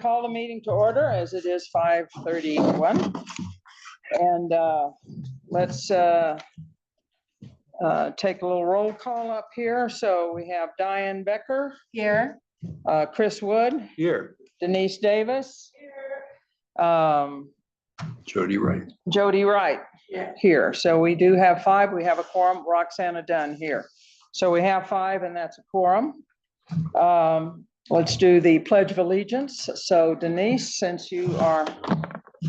Call the meeting to order as it is 5:31. And let's take a little roll call up here. So we have Diane Becker. Here. Chris Wood. Here. Denise Davis. Here. Jody Wright. Jody Wright. Yeah. Here. So we do have 5. We have a quorum. Roxana Dunn here. So we have 5 and that's a quorum. Let's do the Pledge of Allegiance. So Denise, since you are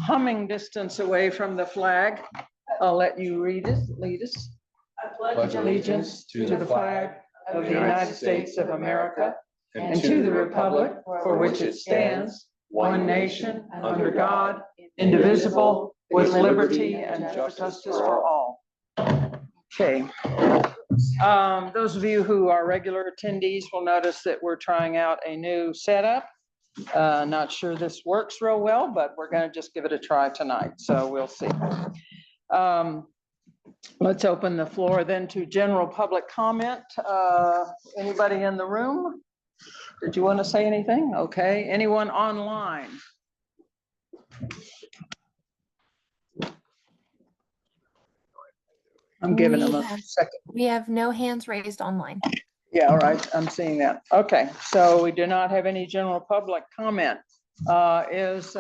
humming distance away from the flag, I'll let you lead us. I Pledge allegiance to the flag of the United States of America and to the republic for which it stands, one nation, under God, indivisible, with liberty and justice for all. Okay. Those of you who are regular attendees will notice that we're trying out a new setup. Not sure this works real well, but we're going to just give it a try tonight. So we'll see. Let's open the floor then to general public comment. Anybody in the room? Did you want to say anything? Okay. Anyone online? I'm giving them a second. We have no hands raised online. Yeah, all right. I'm seeing that. Okay, so we do not have any general public comment. Is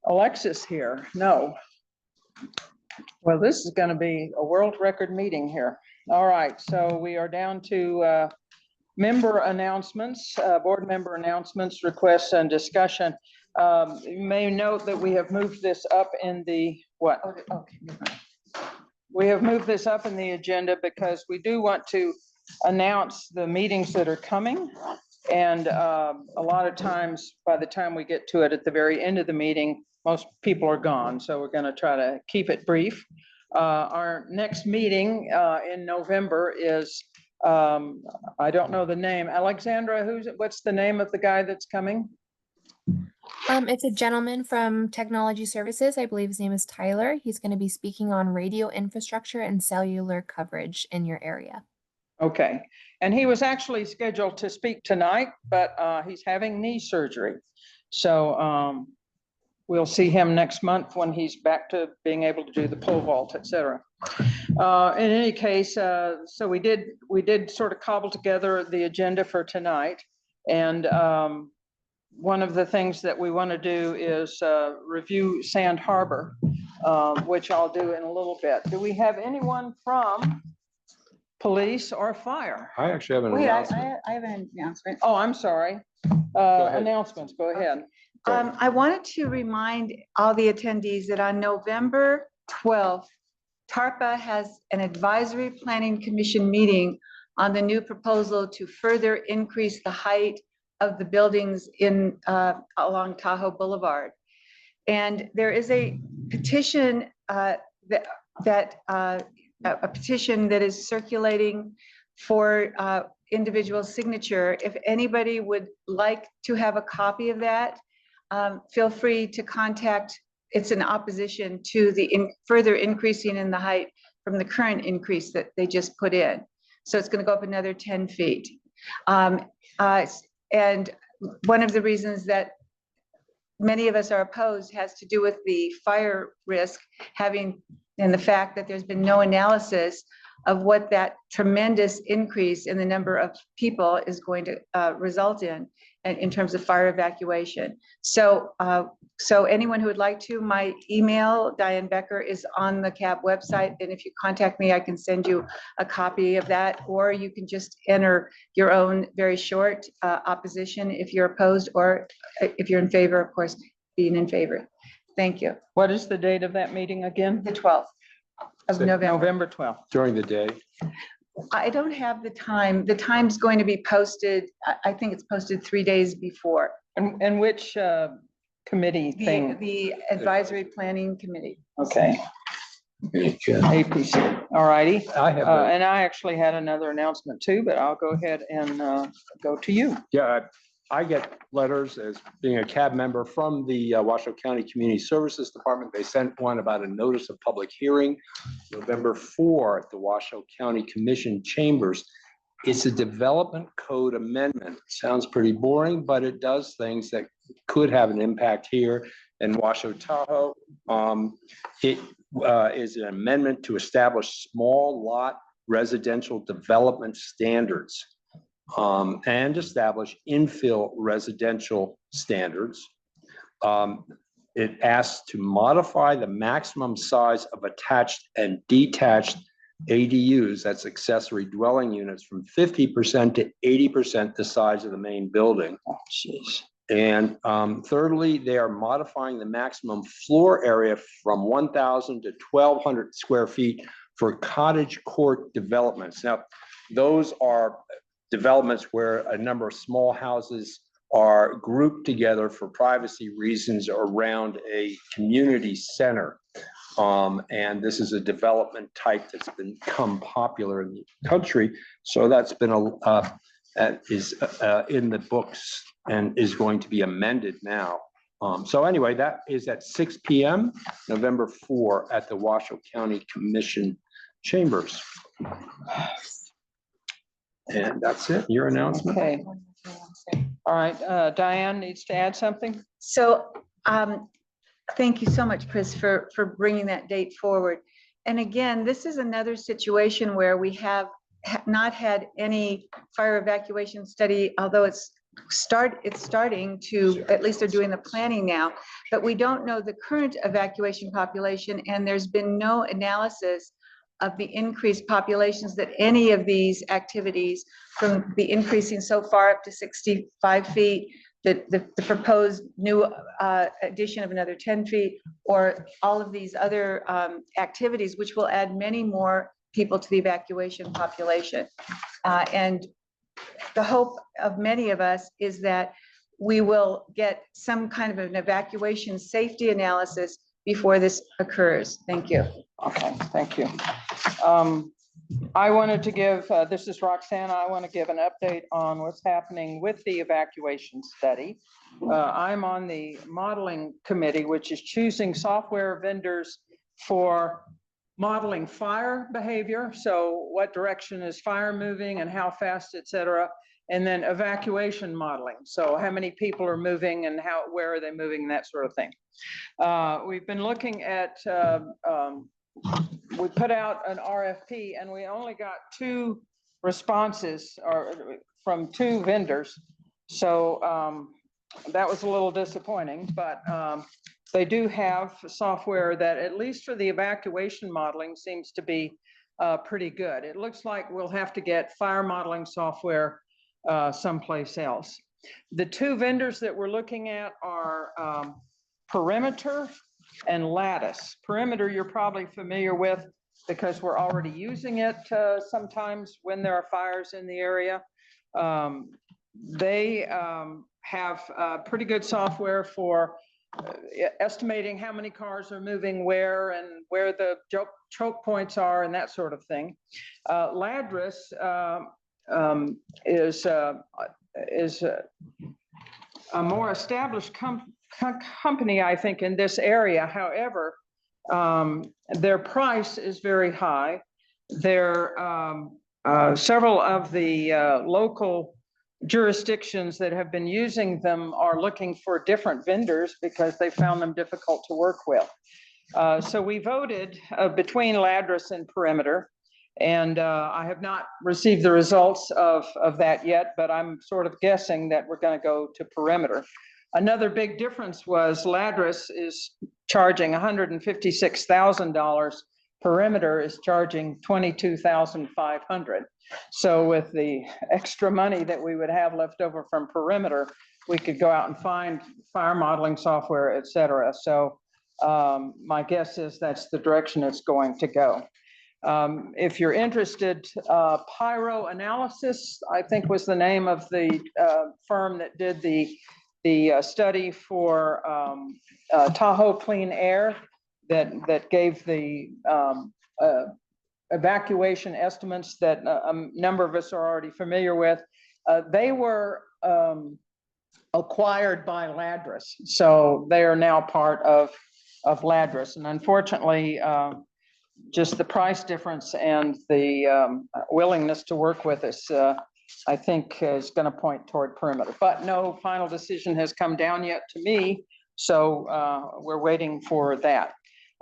Alexis here? No. Well, this is going to be a world record meeting here. All right, so we are down to member announcements, board member announcements, requests, and discussion. You may note that we have moved this up in the what? Okay. We have moved this up in the agenda because we do want to announce the meetings that are coming. And a lot of times, by the time we get to it at the very end of the meeting, most people are gone. So we're going to try to keep it brief. Our next meeting in November is, I don't know the name. Alexandra, what's the name of the guy that's coming? It's a gentleman from Technology Services. I believe his name is Tyler. He's going to be speaking on radio infrastructure and cellular coverage in your area. Okay. And he was actually scheduled to speak tonight, but he's having knee surgery. So we'll see him next month when he's back to being able to do the pole vault, et cetera. In any case, so we did sort of cobble together the agenda for tonight. And one of the things that we want to do is review Sand Harbor, which I'll do in a little bit. Do we have anyone from police or fire? I actually have an announcement. I have an announcement. Oh, I'm sorry. Announcements, go ahead. I wanted to remind all the attendees that on November 12th, TARPA has an advisory planning commission meeting on the new proposal to further increase the height of the buildings in along Tahoe Boulevard. And there is a petition a petition that is circulating for individual signature. If anybody would like to have a copy of that, feel free to contact. It's in opposition to the further increasing in the height from the current increase that they just put in. So it's going to go up another 10 feet. And one of the reasons that many of us are opposed has to do with the fire risk and the fact that there's been no analysis of what that tremendous increase in the number of people is going to result in terms of fire evacuation. So anyone who would like to, my email, Diane Becker, is on the CAB website. And if you contact me, I can send you a copy of that, or you can just enter your own very short opposition if you're opposed, or if you're in favor, of course, being in favor. Thank you. What is the date of that meeting again? The 12th of November. November 12th. During the day. I don't have the time. The time's going to be posted. I think it's posted 3 days before. And which committee thing? The advisory planning committee. Okay. APC. All righty. I have. And I actually had another announcement too, but I'll go ahead and go to you. Yeah, I get letters as being a CAB member from the Washoe County Community Services Department. They sent one about a notice of public hearing November 4 at the Washoe County Commission chambers. It's a development code amendment. Sounds pretty boring, but it does things that could have an impact here in Washoe Tahoe. It is an amendment to establish small lot residential development standards and establish infill residential standards. It asks to modify the maximum size of attached and detached ADUs, that's accessory dwelling units, from 50% to 80% the size of the main building. Oh, jeez. And thirdly, they are modifying the maximum floor area from 1,000 to 1,200 square feet for cottage court developments. Now, those are developments where a number of small houses are grouped together for privacy reasons around a community center. And this is a development type that's become popular in the country. So that's been that is in the books and is going to be amended now. So anyway, that is at 6 p.m. November 4 at the Washoe County Commission Chambers. And that's it, your announcement. Okay. All right, Diane needs to add something. So, thank you so much, Chris, for bringing that date forward. And again, this is another situation where we have not had any fire evacuation study, although it's starting to, at least they're doing the planning now, but we don't know the current evacuation population, and there's been no analysis of the increased populations that any of these activities, from the increasing so far up to 65 feet, the proposed new addition of another 10 feet, or all of these other activities, which will add many more people to the evacuation population. And the hope of many of us is that we will get some kind of an evacuation safety analysis before this occurs. Thank you. Okay, thank you. I wanted to give, this is Roxanne, I want to give an update on what's happening with the evacuation study. I'm on the modeling committee, which is choosing software vendors for modeling fire behavior. So what direction is fire moving and how fast, et cetera. And then evacuation modeling. So how many people are moving and where are they moving, and that sort of thing. We've been looking at, we put out an RFP and we only got 2 responses from 2 vendors. So that was a little disappointing, but they do have software that, at least for the evacuation modeling, seems to be pretty good. It looks like we'll have to get fire modeling software someplace else. The 2 vendors that we're looking at are Perimeter and Lattice. Perimeter you're probably familiar with because we're already using it sometimes when there are fires in the area. They have pretty good software for estimating how many cars are moving where and where the choke points are and that sort of thing. Ladris is a more established company, I think, in this area. However, their price is very high. Several of the local jurisdictions that have been using them are looking for different vendors because they found them difficult to work with. So we voted between Ladris and Perimeter, and I have not received the results of that yet, but I'm sort of guessing that we're going to go to Perimeter. Another big difference was Ladris is charging $156,000. Perimeter is charging $22,500. So with the extra money that we would have left over from Perimeter, we could go out and find fire modeling software, et cetera. So my guess is that's the direction it's going to go. If you're interested, Pyro Analysis, I think, was the name of the firm that did the study for Tahoe Clean Air that gave the evacuation estimates that a number of us are already familiar with. They were acquired by Ladris, so they are now part of Ladris. And unfortunately, just the price difference and the willingness to work with us, I think is going to point toward perimeter. But no final decision has come down yet to me, so we're waiting for that.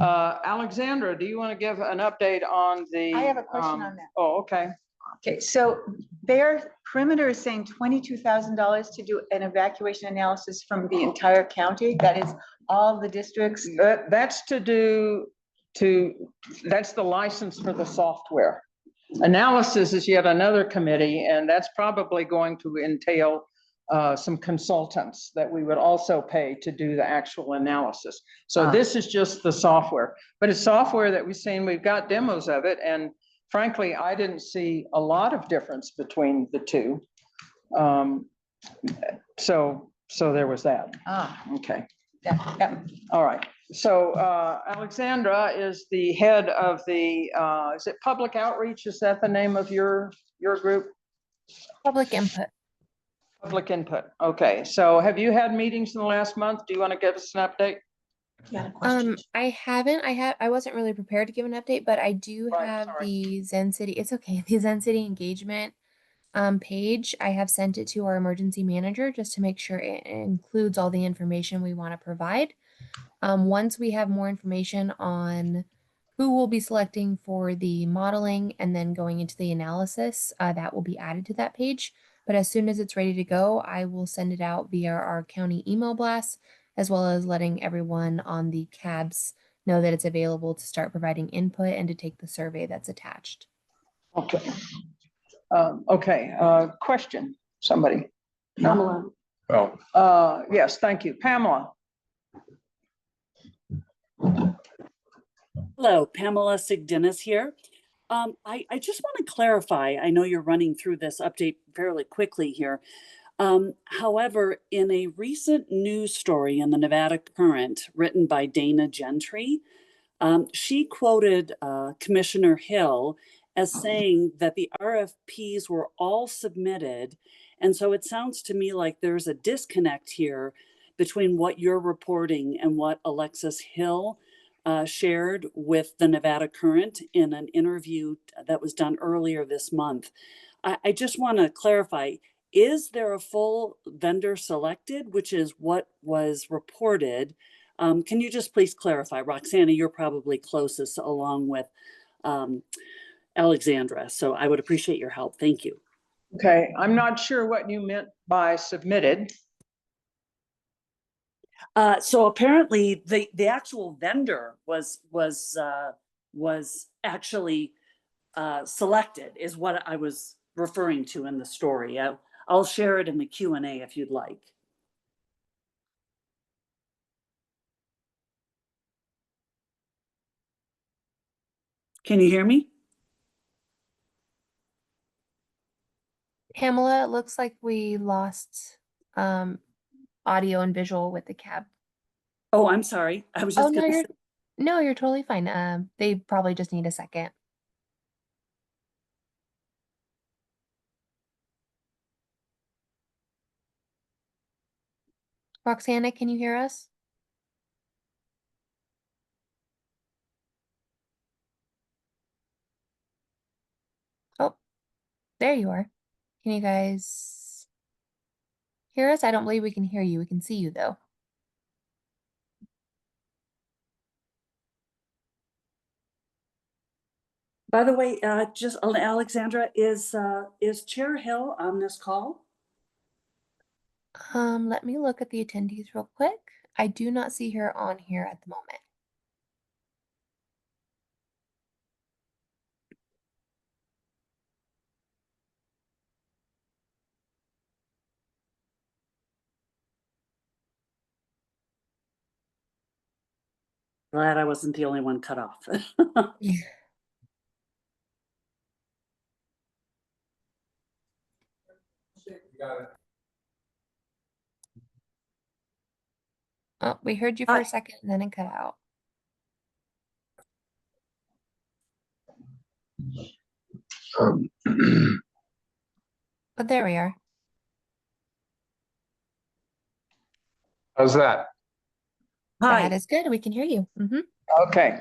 Alexandra, do you want to give an update on the? I have a question on that. Oh, okay. Okay, so their perimeter is saying $22,000 to do an evacuation analysis from the entire county. That is all the districts. That's that's the license for the software. Analysis is yet another committee, and that's probably going to entail some consultants that we would also pay to do the actual analysis. So this is just the software, but it's software that we've seen, we've got demos of it, and frankly, I didn't see a lot of difference between the two. So there was that. Okay. Yeah. All right. So Alexandra is the head of the, is it public outreach? Is that the name of your group? Public input. Public input. Okay. So have you had meetings in the last month? Do you want to give us an update? I haven't. I wasn't really prepared to give an update, but I do Right, have sorry. the Zen City. It's okay. The Zen City engagement page. I have sent it to our emergency manager just to make sure it includes all the information we want to provide. Once we have more information on who we'll be selecting for the modeling and then going into the analysis, that will be added to that page. But as soon as it's ready to go, I will send it out via our county email blast, as well as letting everyone on the cabs know that it's available to start providing input and to take the survey that's attached. Okay. Question, somebody. Pamela. Yes, thank you. Pamela. Hello, Pamela Sigdinis here. I just want to clarify, I know you're running through this update fairly quickly here. However, in a recent news story in the Nevada Current written by Dana Gentry, she quoted Commissioner Hill as saying that the RFPs were all submitted. And so it sounds to me like there's a disconnect here between what you're reporting and what Alexis Hill shared with the Nevada Current in an interview that was done earlier this month. I just want to clarify, is there a full vendor selected, which is what was reported? Can you just please clarify? Roxana, you're probably closest along with Alexandra, so I would appreciate your help. Thank you. Okay, I'm not sure what you meant by submitted. So apparently the actual vendor was actually selected, is what I was referring to in the story. I'll share it in the Q&A if you'd like. Can you hear me? Pamela, it looks like we lost audio and visual with the cab. Oh, I'm sorry. I was just no, gonna you're say, no, you're totally fine. They probably just need a second. Roxana, can you hear us? Oh, there you are. Can you guys hear us? I don't believe we can hear you. We can see you though. by the way, just Alexandra, is Chair Hill on this call? Let me look at the attendees real quick. I do not see her on here at the moment. Glad I wasn't the only one cut off. Yeah. Oh, we heard you for a second and then it cut out. But there we are. How's that? Hi. That is good. We can hear you. Okay.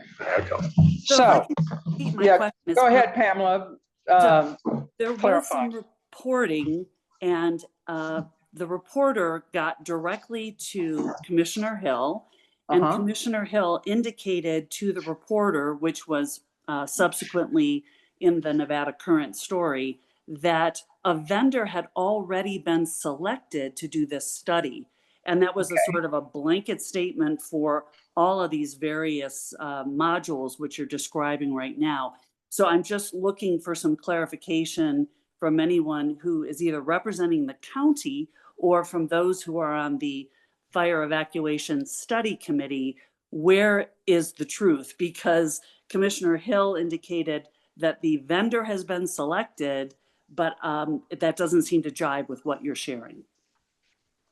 So if I So, can repeat my yeah, question, it's go ahead, Pamela. there was Clarify. some reporting, and the reporter got directly to Commissioner Hill, and Uh-huh. Commissioner Hill indicated to the reporter, which was subsequently in the Nevada Current story, that a vendor had already been selected to do this study. And that was a Okay. sort of a blanket statement for all of these various modules which you're describing right now. So I'm just looking for some clarification from anyone who is either representing the county or from those who are on the Fire Evacuation Study Committee. Where is the truth? Because Commissioner Hill indicated that the vendor has been selected, but that doesn't seem to jive with what you're sharing.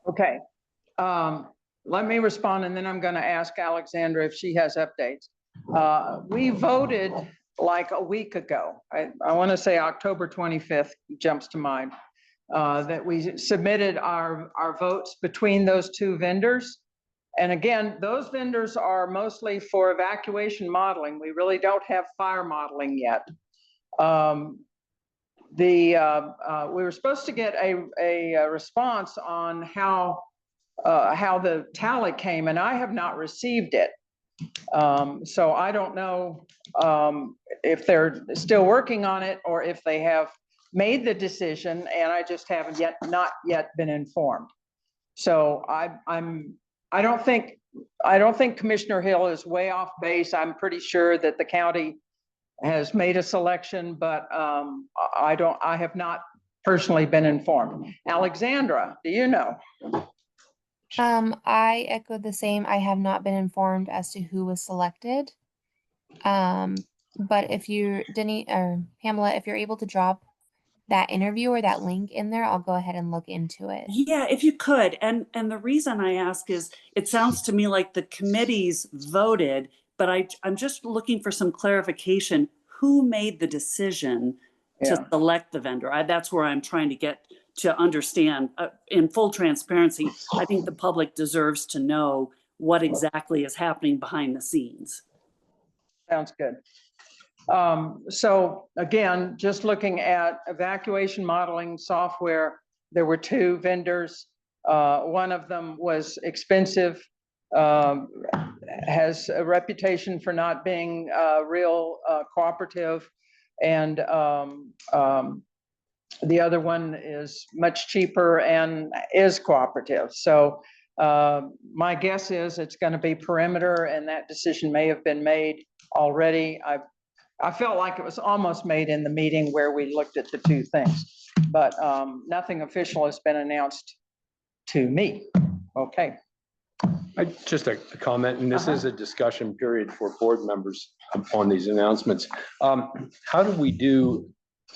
Okay. Let me respond, and then I'm going to ask Alexandra if she has updates. We voted like a week ago. I want to say October 25th jumps to mind, that we submitted our votes between those two vendors. And again, those vendors are mostly for evacuation modeling. We really don't have fire modeling yet. We were supposed to get a response on how the tally came, and I have not received it. So I don't know if they're still working on it or if they have made the decision, and I just haven't not yet been informed. So I don't think Commissioner Hill is way off base. I'm pretty sure that the county has made a selection, but I have not personally been informed. Alexandra, do you know? I echo the same. I have not been informed as to who was selected. But if you, Denny or Pamela, if you're able to drop that interview or that link in there, I'll go ahead and look into it. Yeah, if you could. And the reason I ask is it sounds to me like the committees voted, but I'm just looking for some clarification. Who made the decision to select the vendor? That's where I'm trying to get to understand. In full transparency, I think the public deserves to know what exactly is happening behind the scenes. Sounds good. So again, just looking at evacuation modeling software, there were two vendors. One of them was expensive, has a reputation for not being real cooperative, and the other one is much cheaper and is cooperative. So my guess is it's going to be Perimeter, and that decision may have been made already. I felt like it was almost made in the meeting where we looked at the two things, but nothing official has been announced to me. Okay. Just a comment, and this is a discussion period for board members on these announcements. How do we do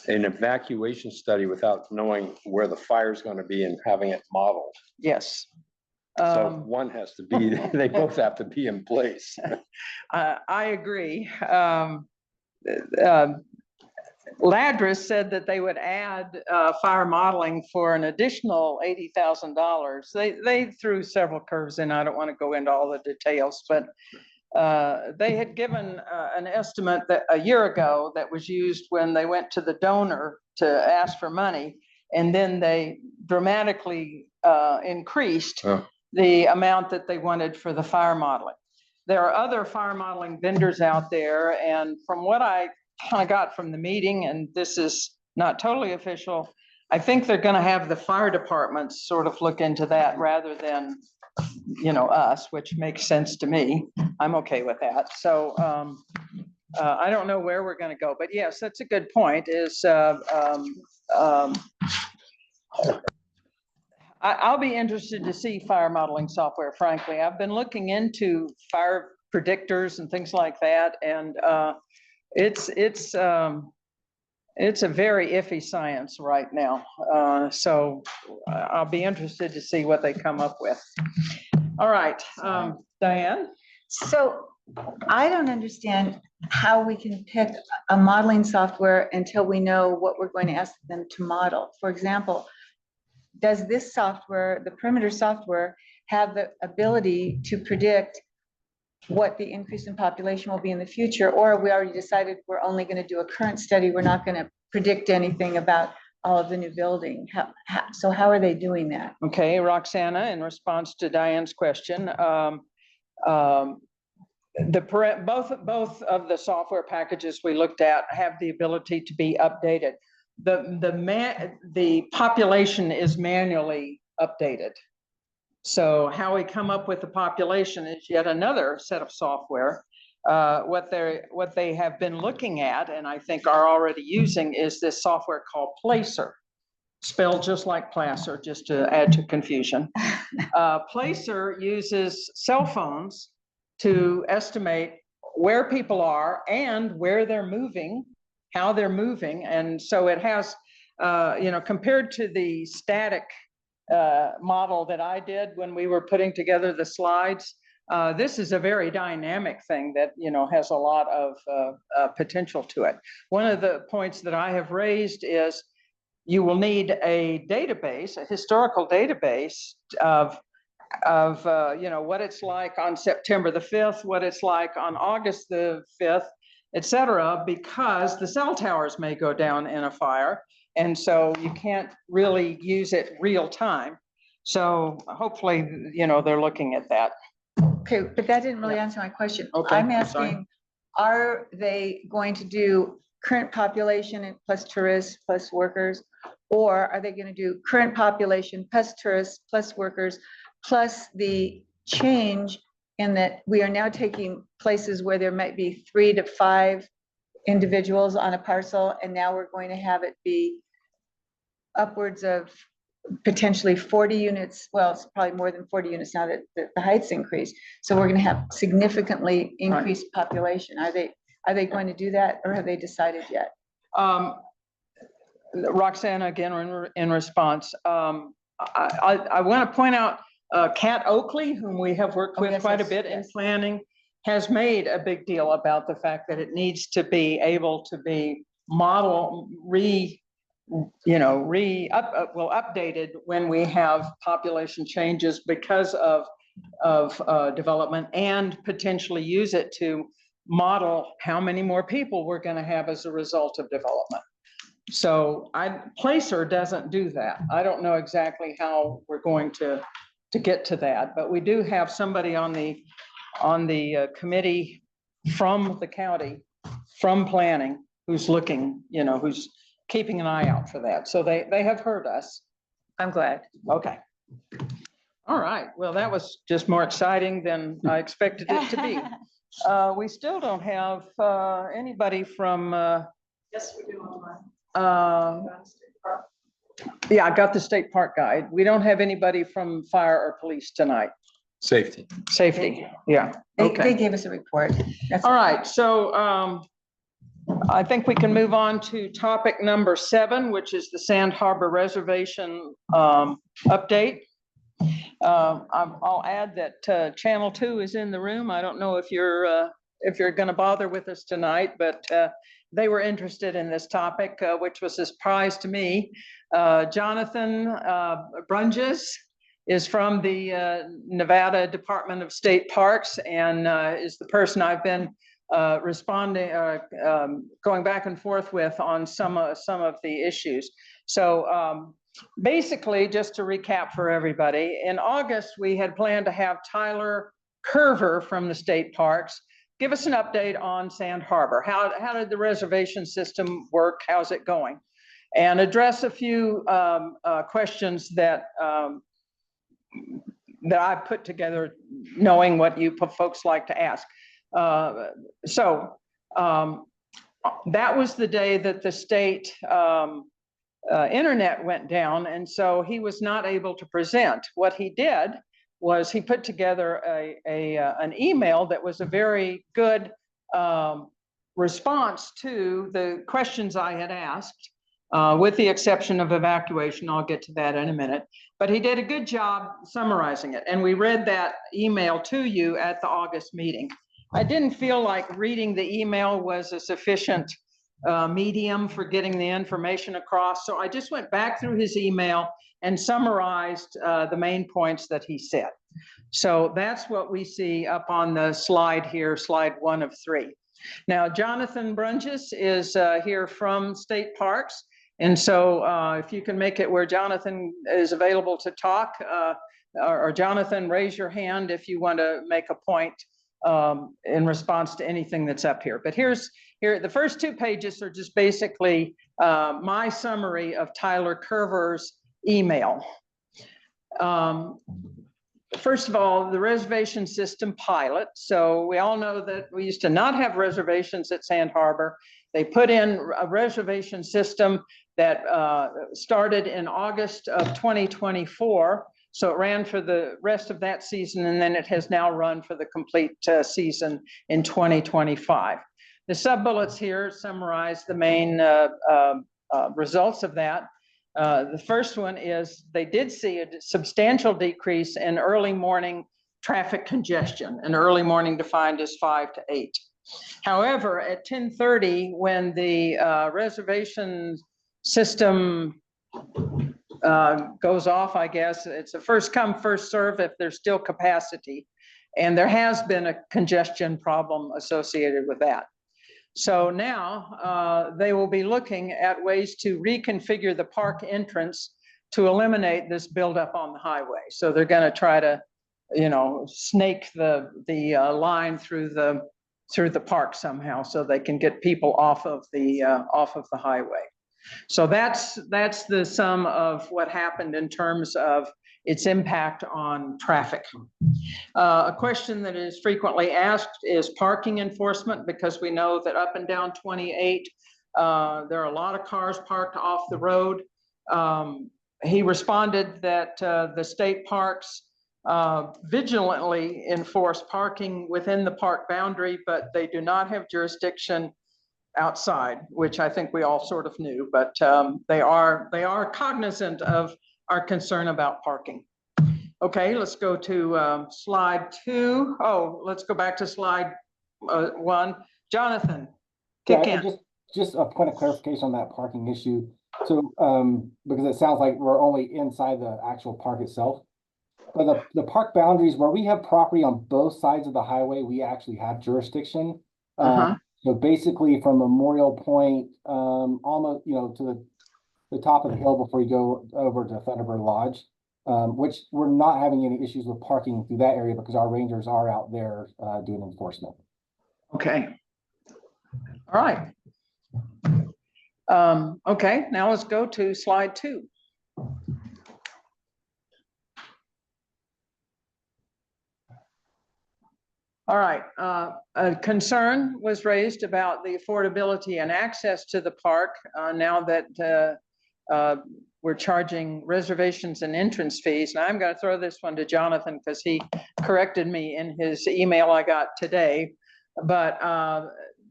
an evacuation study without knowing where the fire is going to be and having it modeled? Yes. So one has to be, they both have to be in place. I agree. Ladris said that they would add fire modeling for an additional $80,000. They threw several curves in. I don't want to go into all the details, but they had given an estimate that a year ago that was used when they went to the donor to ask for money, and then they dramatically increased the amount that they wanted for the fire modeling. There are other fire modeling vendors out there, and from what I got from the meeting, and this is not totally official, I think they're going to have the fire departments sort of look into that rather than, us, which makes sense to me. I'm okay with that. So I don't know where we're going to go, but yes, that's a good point. I'll be interested to see fire modeling software, frankly. I've been looking into fire predictors and things like that, and it's a very iffy science right now. So I'll be interested to see what they come up with. All right, Diane? So I don't understand how we can pick a modeling software until we know what we're going to ask them to model. For example, does this software, the Perimeter software, have the ability to predict what the increase in population will be in the future, or we already decided we're only going to do a current study. We're not going to predict anything about all of the new building. So how are they doing that? Okay, Roxana, in response to Diane's question, both of the software packages we looked at have the ability to be updated. The population is manually updated. So how we come up with the population is yet another set of software. What they have been looking at, and I think are already using, is this software called Placer, spelled just like Placer, just to add to confusion. Placer uses cell phones to estimate where people are and where they're moving, how they're moving. And so it has, compared to the static model that I did when we were putting together the slides, this is a very dynamic thing that, has a lot of potential to it. One of the points that I have raised is you will need a database, a historical database of what it's like on September the 5th, what it's like on August the 5th, et cetera, because the cell towers may go down in a fire. And so you can't really use it real time. So hopefully, they're looking at that. Okay, but that didn't really answer my question. Okay, I'm I'm sorry. asking, are they going to do current population plus tourists plus workers? Or are they going to do current population plus tourists plus workers, plus the change in that we are now taking places where there might be 3 to 5 individuals on a parcel, and now we're going to have it be upwards of potentially 40 units. Well, it's probably more than 40 units now that the heights increase. So we're going to have significantly increased population. Are they going to do that, or have they decided yet? Roxana, again, in response, I want to point out Kat Oakley, whom we have worked with quite a bit in planning, has made a big deal about the fact that it needs to be able to be updated when we have population changes because of development, and potentially use it to model how many more people we're going to have as a result of development. So Placer doesn't do that. I don't know exactly how we're going to get to that, but we do have somebody on the committee from the county, from planning, who's looking, who's keeping an eye out for that. So they have heard us. I'm glad. Okay. All right. Well, that was just more exciting than I expected it to be. We still don't have anybody from. Yes, we do online. Yeah, I got the state park guide. We don't have anybody from fire or police tonight. Safety. Safety, yeah. They Okay. gave us a report. All right, so I think we can move on to topic number 7, which is the Sand Harbor Reservation update. I'll add that Channel 2 is in the room. I don't know if you're going to bother with us tonight, but they were interested in this topic, which was a surprise to me. Jonathan Brunges is from the Nevada Department of State Parks, and is the person I've been going back and forth with on some of the issues. So basically, just to recap for everybody, in August, we had planned to have Tyler Curver from the state parks give us an update on Sand Harbor. How did the reservation system work? How's it going? And address a few questions that I put together, knowing what you folks like to ask. So that was the day that the state internet went down, and so he was not able to present. What he did was he put together an email that was a very good response to the questions I had asked, with the exception of evacuation. I'll get to that in a minute. But he did a good job summarizing it, and we read that email to you at the August meeting. I didn't feel like reading the email was a sufficient medium for getting the information across, so I just went back through his email and summarized the main points that he said. So that's what we see up on the slide here, slide 1 of 3. Now, Jonathan Brunges is here from State Parks. And so if you can make it where Jonathan is available to talk, or Jonathan, raise your hand if you want to make a point in response to anything that's up here. But here, the first 2 pages are just basically my summary of Tyler Curver's email. First of all, the reservation system pilot. So we all know that we used to not have reservations at Sand Harbor. They put in a reservation system that started in August of 2024. So it ran for the rest of that season, and then it has now run for the complete season in 2025. The sub-bullets here summarize the main results of that. The first one is they did see a substantial decrease in early morning traffic congestion, and early morning defined as 5 to 8. However, at 10:30, when the reservation system goes off, I guess, it's a first come, first serve if there's still capacity. And there has been a congestion problem associated with that. So now they will be looking at ways to reconfigure the park entrance to eliminate this buildup on the highway. So they're going to try to, snake the line through the park somehow, so they can get people off of the highway. So that's the sum of what happened in terms of its impact on traffic. A question that is frequently asked is parking enforcement, because we know that up and down 28, there are a lot of cars parked off the road. He responded that the state parks vigilantly enforce parking within the park boundary, but they do not have jurisdiction outside, which I think we all sort of knew, but they are cognizant of our concern about parking. Okay, let's go to slide 2. Oh, let's go back to slide 1. Jonathan, kick in. Just a point of clarification on that parking issue. So, because it sounds like we're only inside the actual park itself, but the park boundaries where we have property on both sides of the highway, we actually have jurisdiction. So basically from Memorial Point, almost, to the top of the hill before you go over to Thunderbird Lodge, which we're not having any issues with parking through that area because our rangers are out there doing enforcement. Okay. All right. Okay, now let's go to slide 2. All right, a concern was raised about the affordability and access to the park now that we're charging reservations and entrance fees. And I'm going to throw this one to Jonathan because he corrected me in his email I got today. But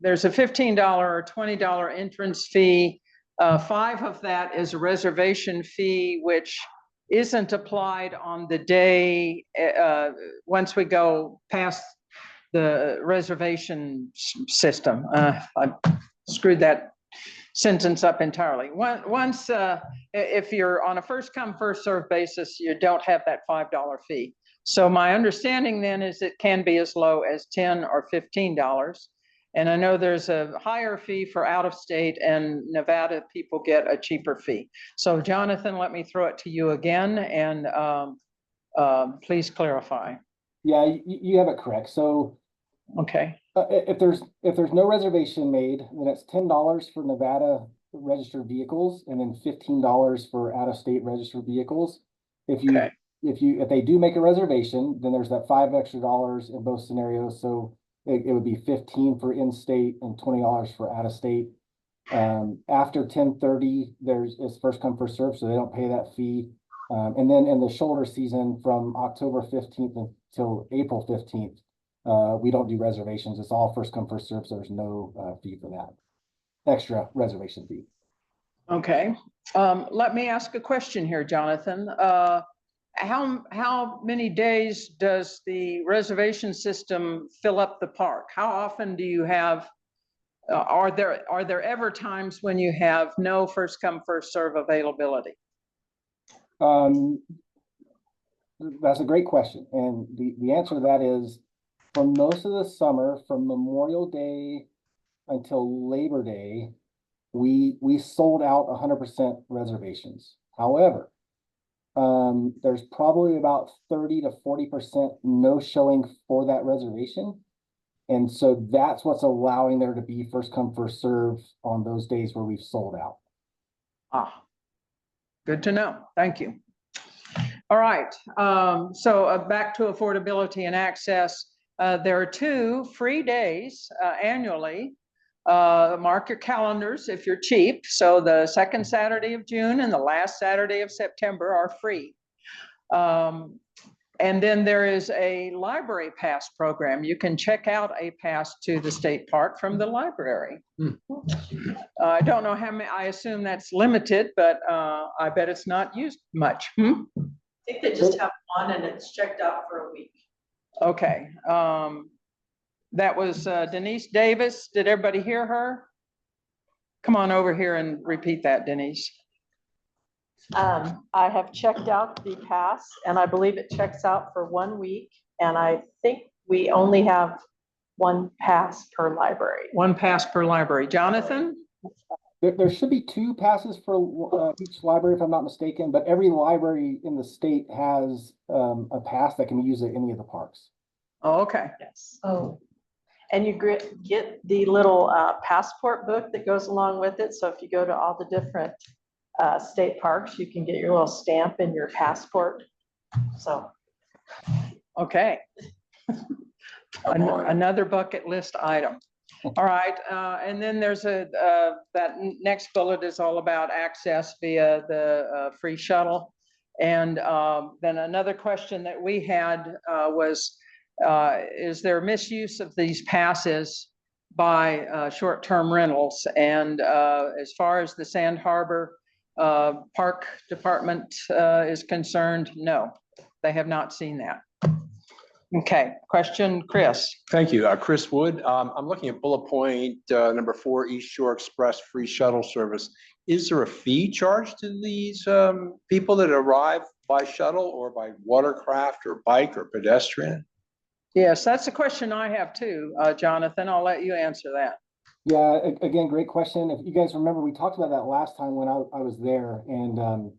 there's a $15 or $20 entrance fee. 5 of that is a reservation fee, which isn't applied on the day once we go past the reservation system. I screwed that sentence up entirely. Once, if you're on a first come, first served basis, you don't have that $5 fee. So my understanding then is it can be as low as $10 or $15. And I know there's a higher fee for out of state, and Nevada people get a cheaper fee. So Jonathan, let me throw it to you again, and please clarify. Yeah, you have it correct. So okay. If there's no reservation made, then it's $10 for Nevada registered vehicles, and then $15 for out-of-state registered vehicles. If they do make a reservation, then there's that $5 extra in both scenarios. So it would be $15 for in-state and $20 for out-of-state. After 10:30, it's first come first serve, so they don't pay that fee. And then in the shoulder season from October 15th until April 15th. We don't do reservations. It's all first come, first serve, so there's no fee for that. Extra reservation fee. Okay. Let me ask a question here, Jonathan. How many days does the reservation system fill up the park? How often do you have, are there ever times when you have no first come, first serve availability? That's a great question. And the answer to that is for most of the summer, from Memorial Day until Labor Day, we sold out 100% reservations. However, there's probably about 30 to 40% no showing for that reservation. And so that's what's allowing there to be first come, first serve on those days where we've sold out. Ah, good to know. Thank you. All right. So back to affordability and access. There are 2 free days annually. Mark your calendars if you're cheap. So the second Saturday of June and the last Saturday of September are free. And then there is a library pass program. You can check out a pass to the state park from the library. I don't know how many, I assume that's limited, but I bet it's not used much. I think they just have one and it's checked out for a week. Okay. That was Denise Davis. Did everybody hear her? Come on over here and repeat that, Denise. I have checked out the pass and I believe it checks out for 1 week. And I think we only have 1 pass per library. 1 pass per library. Jonathan? There should be 2 passes for each library, if I'm not mistaken, but every library in the state has a pass that can be used at any of the parks. Oh, okay. Yes. Oh. And you get the little passport book that goes along with it. So if you go to all the different state parks, you can get your little stamp in your passport. So. Okay. Another bucket list item. All right. And then there's that next bullet is all about access via the free shuttle. And then another question that we had was, is there misuse of these passes by short-term rentals? And as far as the Sand Harbor Park Department is concerned, no, they have not seen that. Okay, question, Chris. Thank you. Chris Wood. I'm looking at bullet point number 4, East Shore Express free shuttle service. Is there a fee charged to these people that arrive by shuttle or by watercraft or bike or pedestrian? Yes, that's a question I have too, Jonathan. I'll let you answer that. Yeah, again, great question. If you guys remember, we talked about that last time when I was there, and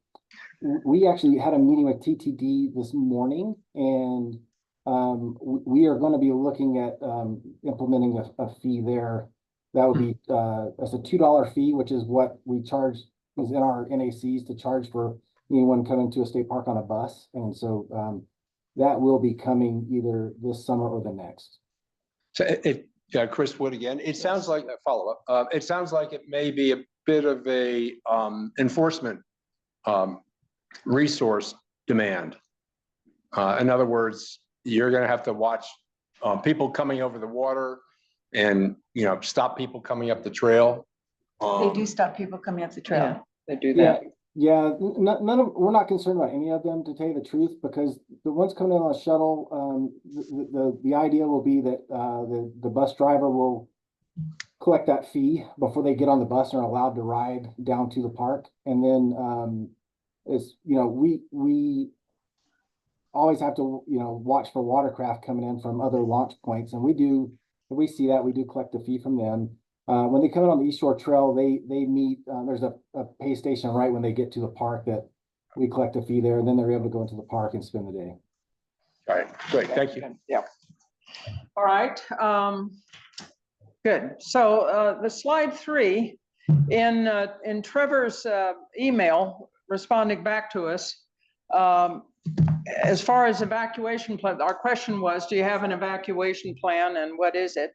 we actually had a meeting with TTD this morning, and we are going to be looking at implementing a fee there. That would be as a $2 fee, which is what we charge, is in our NACs to charge for anyone coming to a state park on a bus. And so that will be coming either this summer or the next. So Chris Wood again. It sounds like a follow-up. It sounds like it may be a bit of a enforcement resource demand. In other words, you're going to have to watch people coming over the water and, stop people coming up the trail. They do stop people coming up the trail. Yeah, they do that. Yeah, we're not concerned about any of them, to tell you the truth, because the ones coming in on a shuttle, the idea will be that the bus driver will collect that fee before they get on the bus and are allowed to ride down to the park. And then we always have to, watch for watercraft coming in from other launch points. And if we see that, we do collect a fee from them. When they come in on the East Shore Trail, they meet, there's a pay station right when they get to the park that we collect a fee there, and then they're able to go into the park and spend the day. All right, great, thank you. Yeah. All right, good. So the slide 3, in Trevor's email responding back to us, as far as evacuation plan, our question was, do you have an evacuation plan and what is it?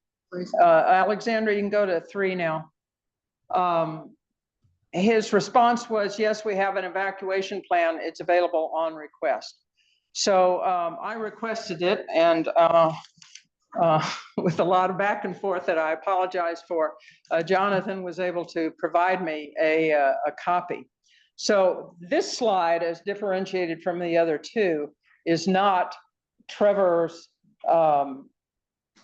Alexandra, you can go to 3 now. His response was, yes, we have an evacuation plan. It's available on request. So I requested it, and with a lot of back and forth that I apologize for, Jonathan was able to provide me a copy. So this slide, as differentiated from the other 2, is not Trevor's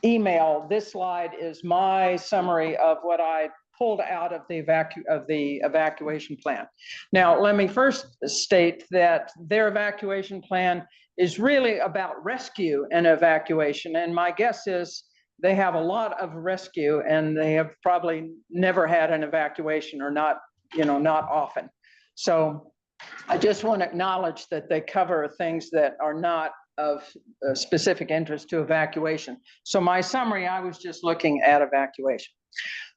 email. This slide is my summary of what I pulled out of the evacuation plan. Now, let me first state that their evacuation plan is really about rescue and evacuation. And my guess is they have a lot of rescue and they have probably never had an evacuation, or not, not often. So I just want to acknowledge that they cover things that are not of specific interest to evacuation. So my summary, I was just looking at evacuation.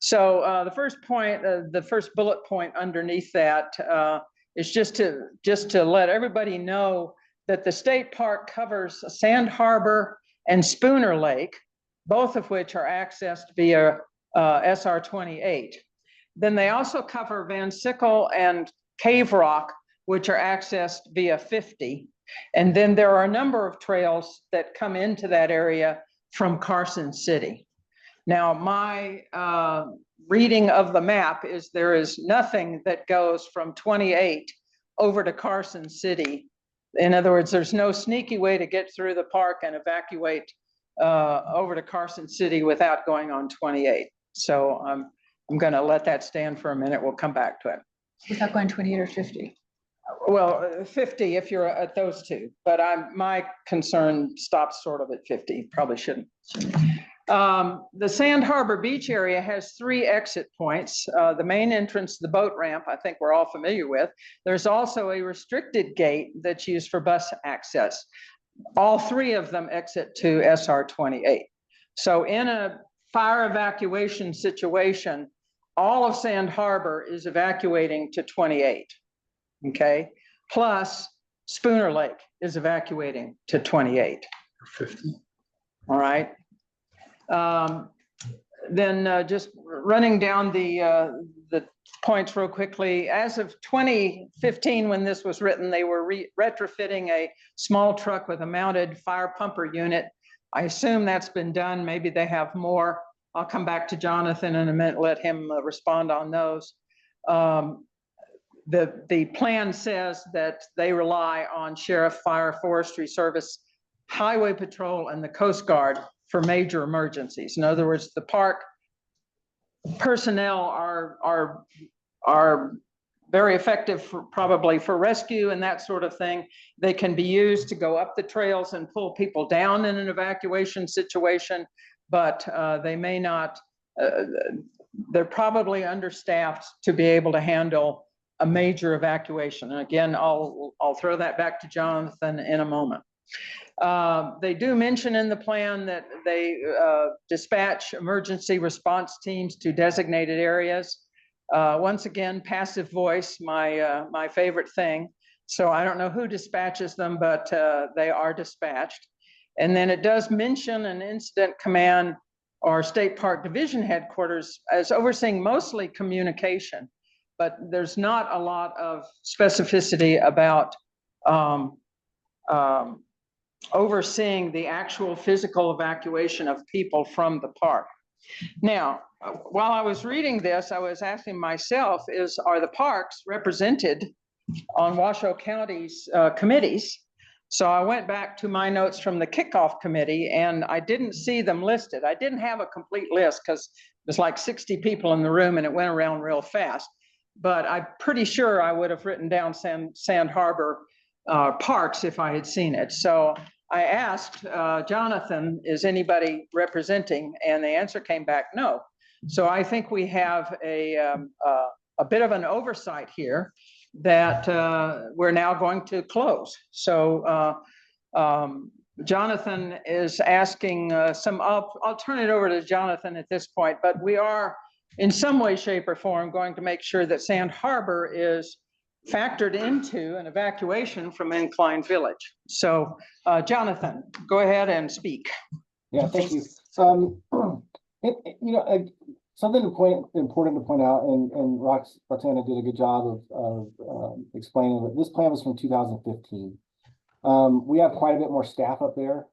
So the first point, the first bullet point underneath that is just to let everybody know that the state park covers Sand Harbor and Spooner Lake, both of which are accessed via SR 28. Then they also cover Van Sickle and Cave Rock, which are accessed via 50. And then there are a number of trails that come into that area from Carson City. Now, my reading of the map is there is nothing that goes from 28 over to Carson City. In other words, there's no sneaky way to get through the park and evacuate over to Carson City without going on 28. So I'm going to let that stand for a minute. We'll come back to it. Without going 28 or 50? Well, 50 if you're at those two, but my concern stops sort of at 50. Probably shouldn't. The Sand Harbor Beach area has 3 exit points. The main entrance, the boat ramp, I think we're all familiar with. There's also a restricted gate that's used for bus access. All 3 of them exit to SR 28. So in a fire evacuation situation, all of Sand Harbor is evacuating to 28. Okay, plus Spooner Lake is evacuating to 28. 50. All right. Then just running down the points real quickly. As of 2015, when this was written, they were retrofitting a small truck with a mounted fire pumper unit. I assume that's been done. Maybe they have more. I'll come back to Jonathan in a minute, let him respond on those. The plan says that they rely on Sheriff, Fire, Forestry Service, Highway Patrol, and the Coast Guard for major emergencies. In other words, the park personnel are very effective probably for rescue and that sort of thing. They can be used to go up the trails and pull people down in an evacuation situation, but they may not, they're probably understaffed to be able to handle a major evacuation. And again, I'll throw that back to Jonathan in a moment. They do mention in the plan that they dispatch emergency response teams to designated areas. Once again, passive voice, my favorite thing. So I don't know who dispatches them, but they are dispatched. And then it does mention an incident command or state park division headquarters as overseeing mostly communication, but there's not a lot of specificity about overseeing the actual physical evacuation of people from the park. Now, while I was reading this, I was asking myself, are the parks represented on Washoe County's committees? So I went back to my notes from the kickoff committee and I didn't see them listed. I didn't have a complete list because there's like 60 people in the room and it went around real fast. But I'm pretty sure I would have written down Sand Harbor parks if I had seen it. So I asked Jonathan, is anybody representing? And the answer came back no. So I think we have a bit of an oversight here that we're now going to close. So Jonathan is asking I'll turn it over to Jonathan at this point, but we are in some way, shape, or form going to make sure that Sand Harbor is factored into an evacuation from Incline Village. So Jonathan, go ahead and speak. Yeah, thank you. Something important to point out, and Roxana did a good job of explaining that this plan was from 2015. We have quite a bit more staff up there.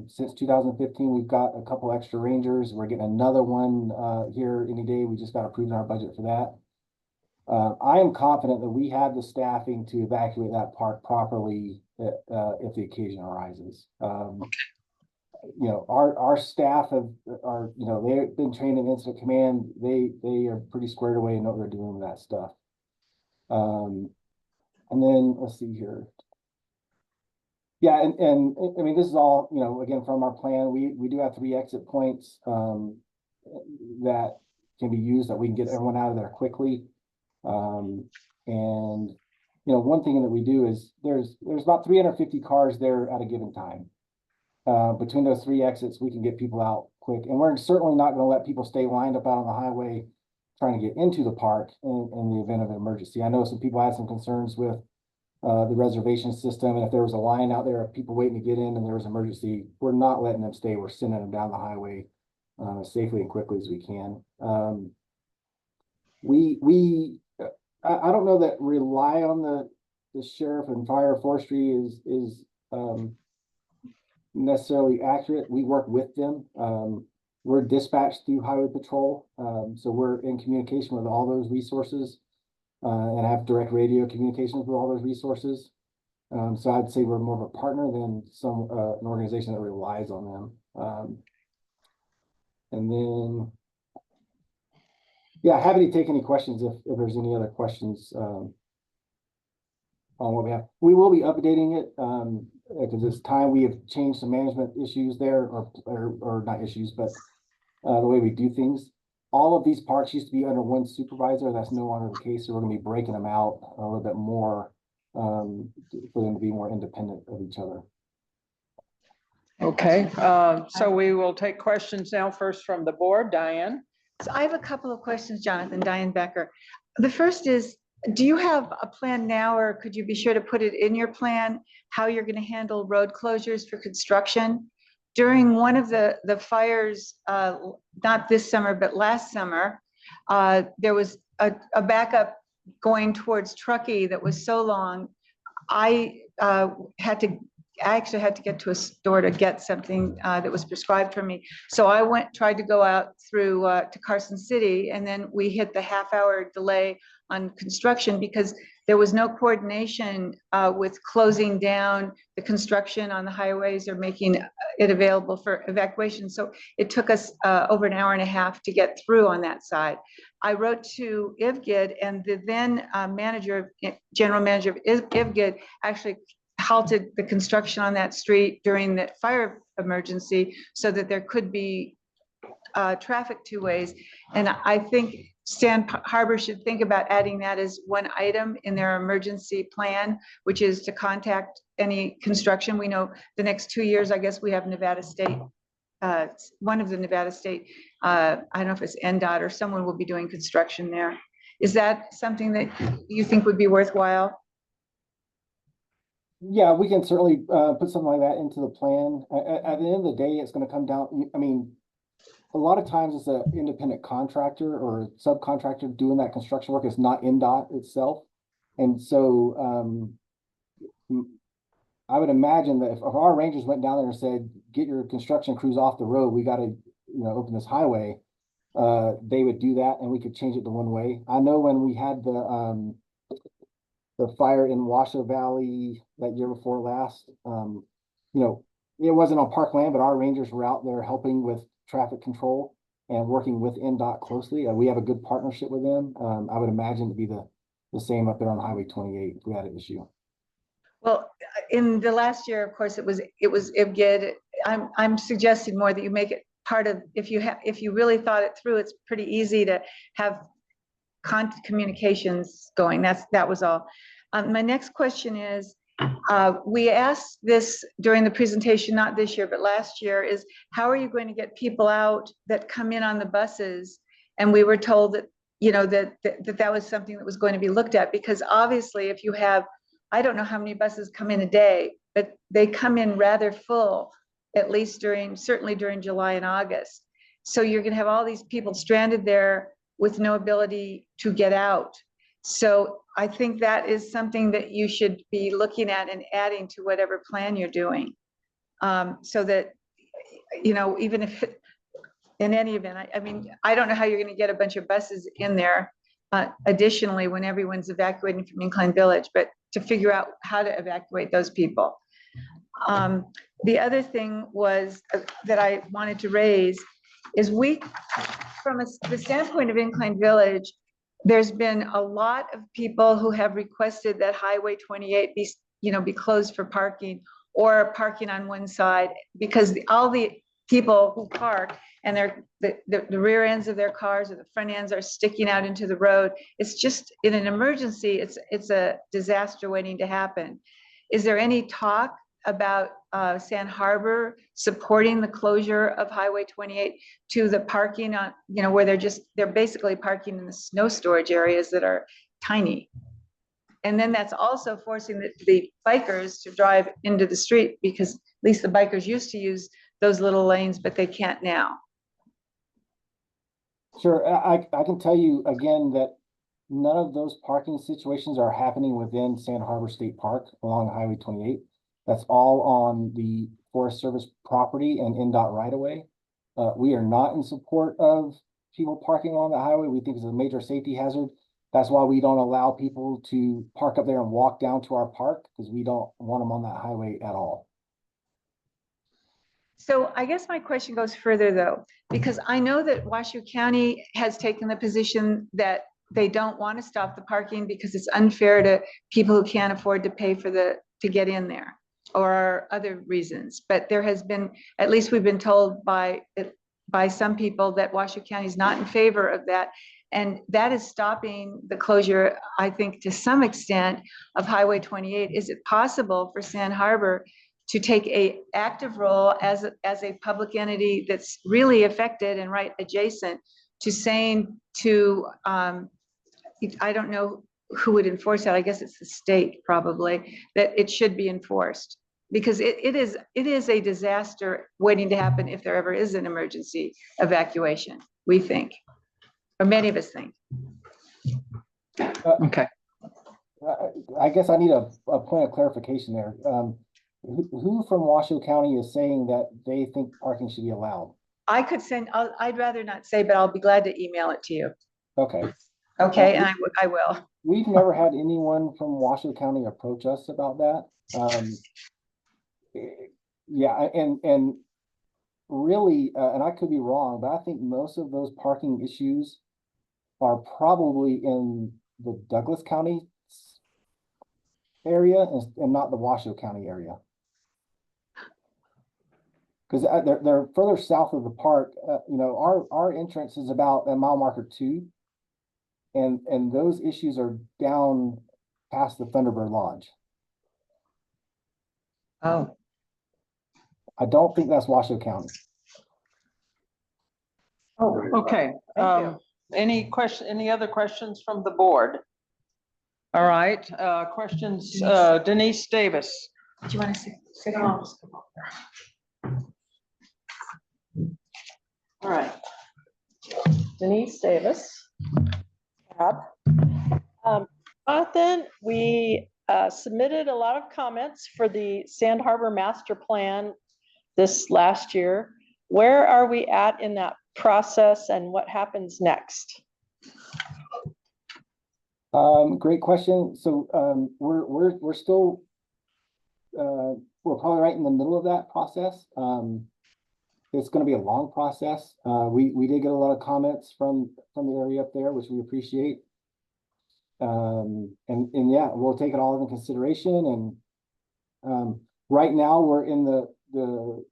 Since 2015, we've got a couple extra rangers. We're getting another one here any day. We just got approved in our budget for that. I am confident that we have the staffing to evacuate that park properly if the occasion arises. our staff they've been trained in incident command. They are pretty squared away and know what they're doing with that stuff. And then let's see here. Yeah, and I mean, this is all, again, from our plan. We do have 3 exit points that can be used, that we can get everyone out of there quickly. And one thing that we do is there's about 350 cars there at a given time. Between those 3 exits, we can get people out quick, and we're certainly not going to let people stay lined up out on the highway trying to get into the park in the event of an emergency. I know some people had some concerns with the reservation system, and if there was a line out there of people waiting to get in and there was an emergency, we're not letting them stay. We're sending them down the highway as safely and quickly as we can. I don't know that rely on the sheriff and fire forestry is necessarily accurate. We work with them. We're dispatched through Highway Patrol, so we're in communication with all those resources, and have direct radio communications with all those resources. So I'd say we're more of a partner than an organization that relies on them. And then, yeah, happy to take any questions if there's any other questions on what we have. We will be updating it because it's time. We have changed some management issues there, or not issues, but the way we do things. All of these parks used to be under one supervisor. That's no longer the case. So we're going to be breaking them out a little bit more for them to be more independent of each other. Okay, so we will take questions now, first from the board. Diane? So I have a couple of questions, Jonathan. Diane Becker. The first is, do you have a plan now, or could you be sure to put it in your plan, how you're going to handle road closures for construction? During one of the fires, not this summer, but last summer, there was a backup going towards Truckee that was so long. I actually had to get to a store to get something that was prescribed for me. So I tried to go out through to Carson City, and then we hit the half-hour delay on construction because there was no coordination with closing down the construction on the highways or making it available for evacuation. So it took us over an hour and a half to get through on that side. I wrote to IVGID, and the then general manager of IVGID actually halted the construction on that street during the fire emergency so that there could be traffic 2 ways. And I think Sand Harbor should think about adding that as one item in their emergency plan, which is to contact any construction. We know the next 2 years, I guess we have Nevada State, one of the Nevada State, I don't know if it's NDOT or someone will be doing construction there. Is that something that you think would be worthwhile? Yeah, we can certainly put something like that into the plan. At the end of the day, it's going to come down, I mean, a lot of times it's an independent contractor or subcontractor doing that construction work. It's not NDOT itself. And so I would imagine that if our rangers went down there and said, get your construction crews off the road, we got to open this highway, they would do that, and we could change it to one way. I know when we had the fire in Washoe Valley that year before last, it wasn't on parkland, but our rangers were out there helping with traffic control and working with NDOT closely. We have a good partnership with them. I would imagine to be the same up there on Highway 28 if we had an issue. Well, in the last year, of course, it was IVGID. I'm suggesting more that you make it part of, if you really thought it through, it's pretty easy to have communications going. That was all. My next question is, we asked this during the presentation, not this year, but last year, is how are you going to get people out that come in on the buses? And we were told that, that was something that was going to be looked at, because obviously if you have, I don't know how many buses come in a day, but they come in rather full, at least certainly during July and August. So you're going to have all these people stranded there with no ability to get out. So I think that is something that you should be looking at and adding to whatever plan you're doing. So that, even if, in any event, I mean, I don't know how you're going to get a bunch of buses in there additionally when everyone's evacuating from Incline Village, but to figure out how to evacuate those people. The other thing was that I wanted to raise is from the standpoint of Incline Village, there's been a lot of people who have requested that Highway 28 be closed for parking or parking on one side, because all the people who park and the rear ends of their cars or the front ends are sticking out into the road. It's just, in an emergency, it's a disaster waiting to happen. Is there any talk about Sand Harbor supporting the closure of Highway 28 to the parking on, where they're basically parking in the snow storage areas that are tiny? And then that's also forcing the bikers to drive into the street, because at least the bikers used to use those little lanes, but they can't now. Sure, I can tell you again that none of those parking situations are happening within Sand Harbor State Park along Highway 28. That's all on the Forest Service property and NDOT right of way. We are not in support of people parking on the highway. We think it's a major safety hazard. That's why we don't allow people to park up there and walk down to our park, because we don't want them on that highway at all. So I guess my question goes further though, because I know that Washoe County has taken the position that they don't want to stop the parking because it's unfair to people who can't afford to pay to get in there, or other reasons. But there has been, at least we've been told by some people, that Washoe County is not in favor of that. And that is stopping the closure, I think, to some extent, of Highway 28. Is it possible for Sand Harbor to take an active role as a public entity that's really affected and right adjacent to saying to, I don't know who would enforce that, I guess it's the state probably, that it should be enforced? Because it is a disaster waiting to happen if there ever is an emergency evacuation, we think, or many of us think. Okay. I guess I need a point of clarification there. Who from Washoe County is saying that they think parking should be allowed? I could send, I'd rather not say, but I'll be glad to email it to you. Okay. Okay, and I will. We've never had anyone from Washoe County approach us about that. Yeah, and really, and I could be wrong, but I think most of those parking issues are probably in the Douglas County area and not the Washoe County area. Because they're further south of the park. Our entrance is about at mile marker 2. And those issues are down past the Thunderbird Lodge. Oh. I don't think that's Washoe County. Oh, okay. Any other questions from the board? All right, questions, Denise Davis. Do you want to sit down? All right. Denise Davis. Jonathan, we submitted a lot of comments for the Sand Harbor Master Plan this last year. Where are we at in that process, and what happens next? Great question. So we're still we're probably right in the middle of that process. It's going to be a long process. We did get a lot of comments from the area up there, which we appreciate. And yeah, we'll take it all into consideration. And right now we're in the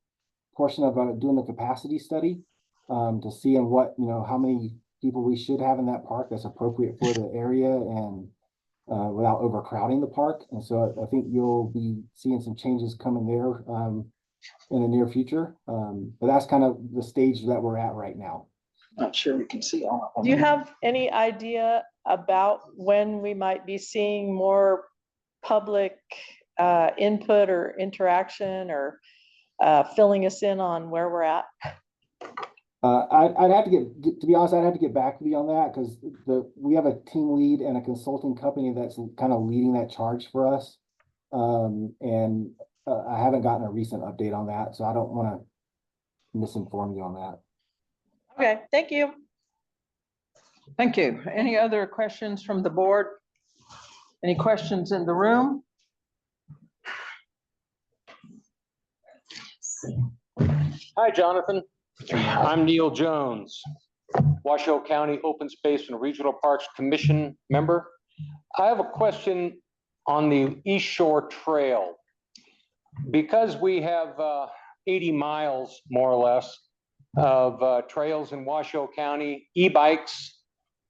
portion of doing the capacity study to see how many people we should have in that park that's appropriate for the area and without overcrowding the park. And so I think you'll be seeing some changes coming there in the near future. But that's kind of the stage that we're at right now. Not sure we can see all of them. Do you have any idea about when we might be seeing more public input or interaction, or filling us in on where we're at? I'd have to be honest, I'd have to get back with you on that, because we have a team lead and a consulting company that's kind of leading that charge for us. And I haven't gotten a recent update on that, so I don't want to misinform you on that. Okay, thank you. Thank you. Any other questions from the board? Any questions in the room? Hi, Jonathan. I'm Neil Jones, Washoe County Open Space and Regional Parks Commission member. I have a question on the East Shore Trail. Because we have 80 miles, more or less, of trails in Washoe County, e-bikes,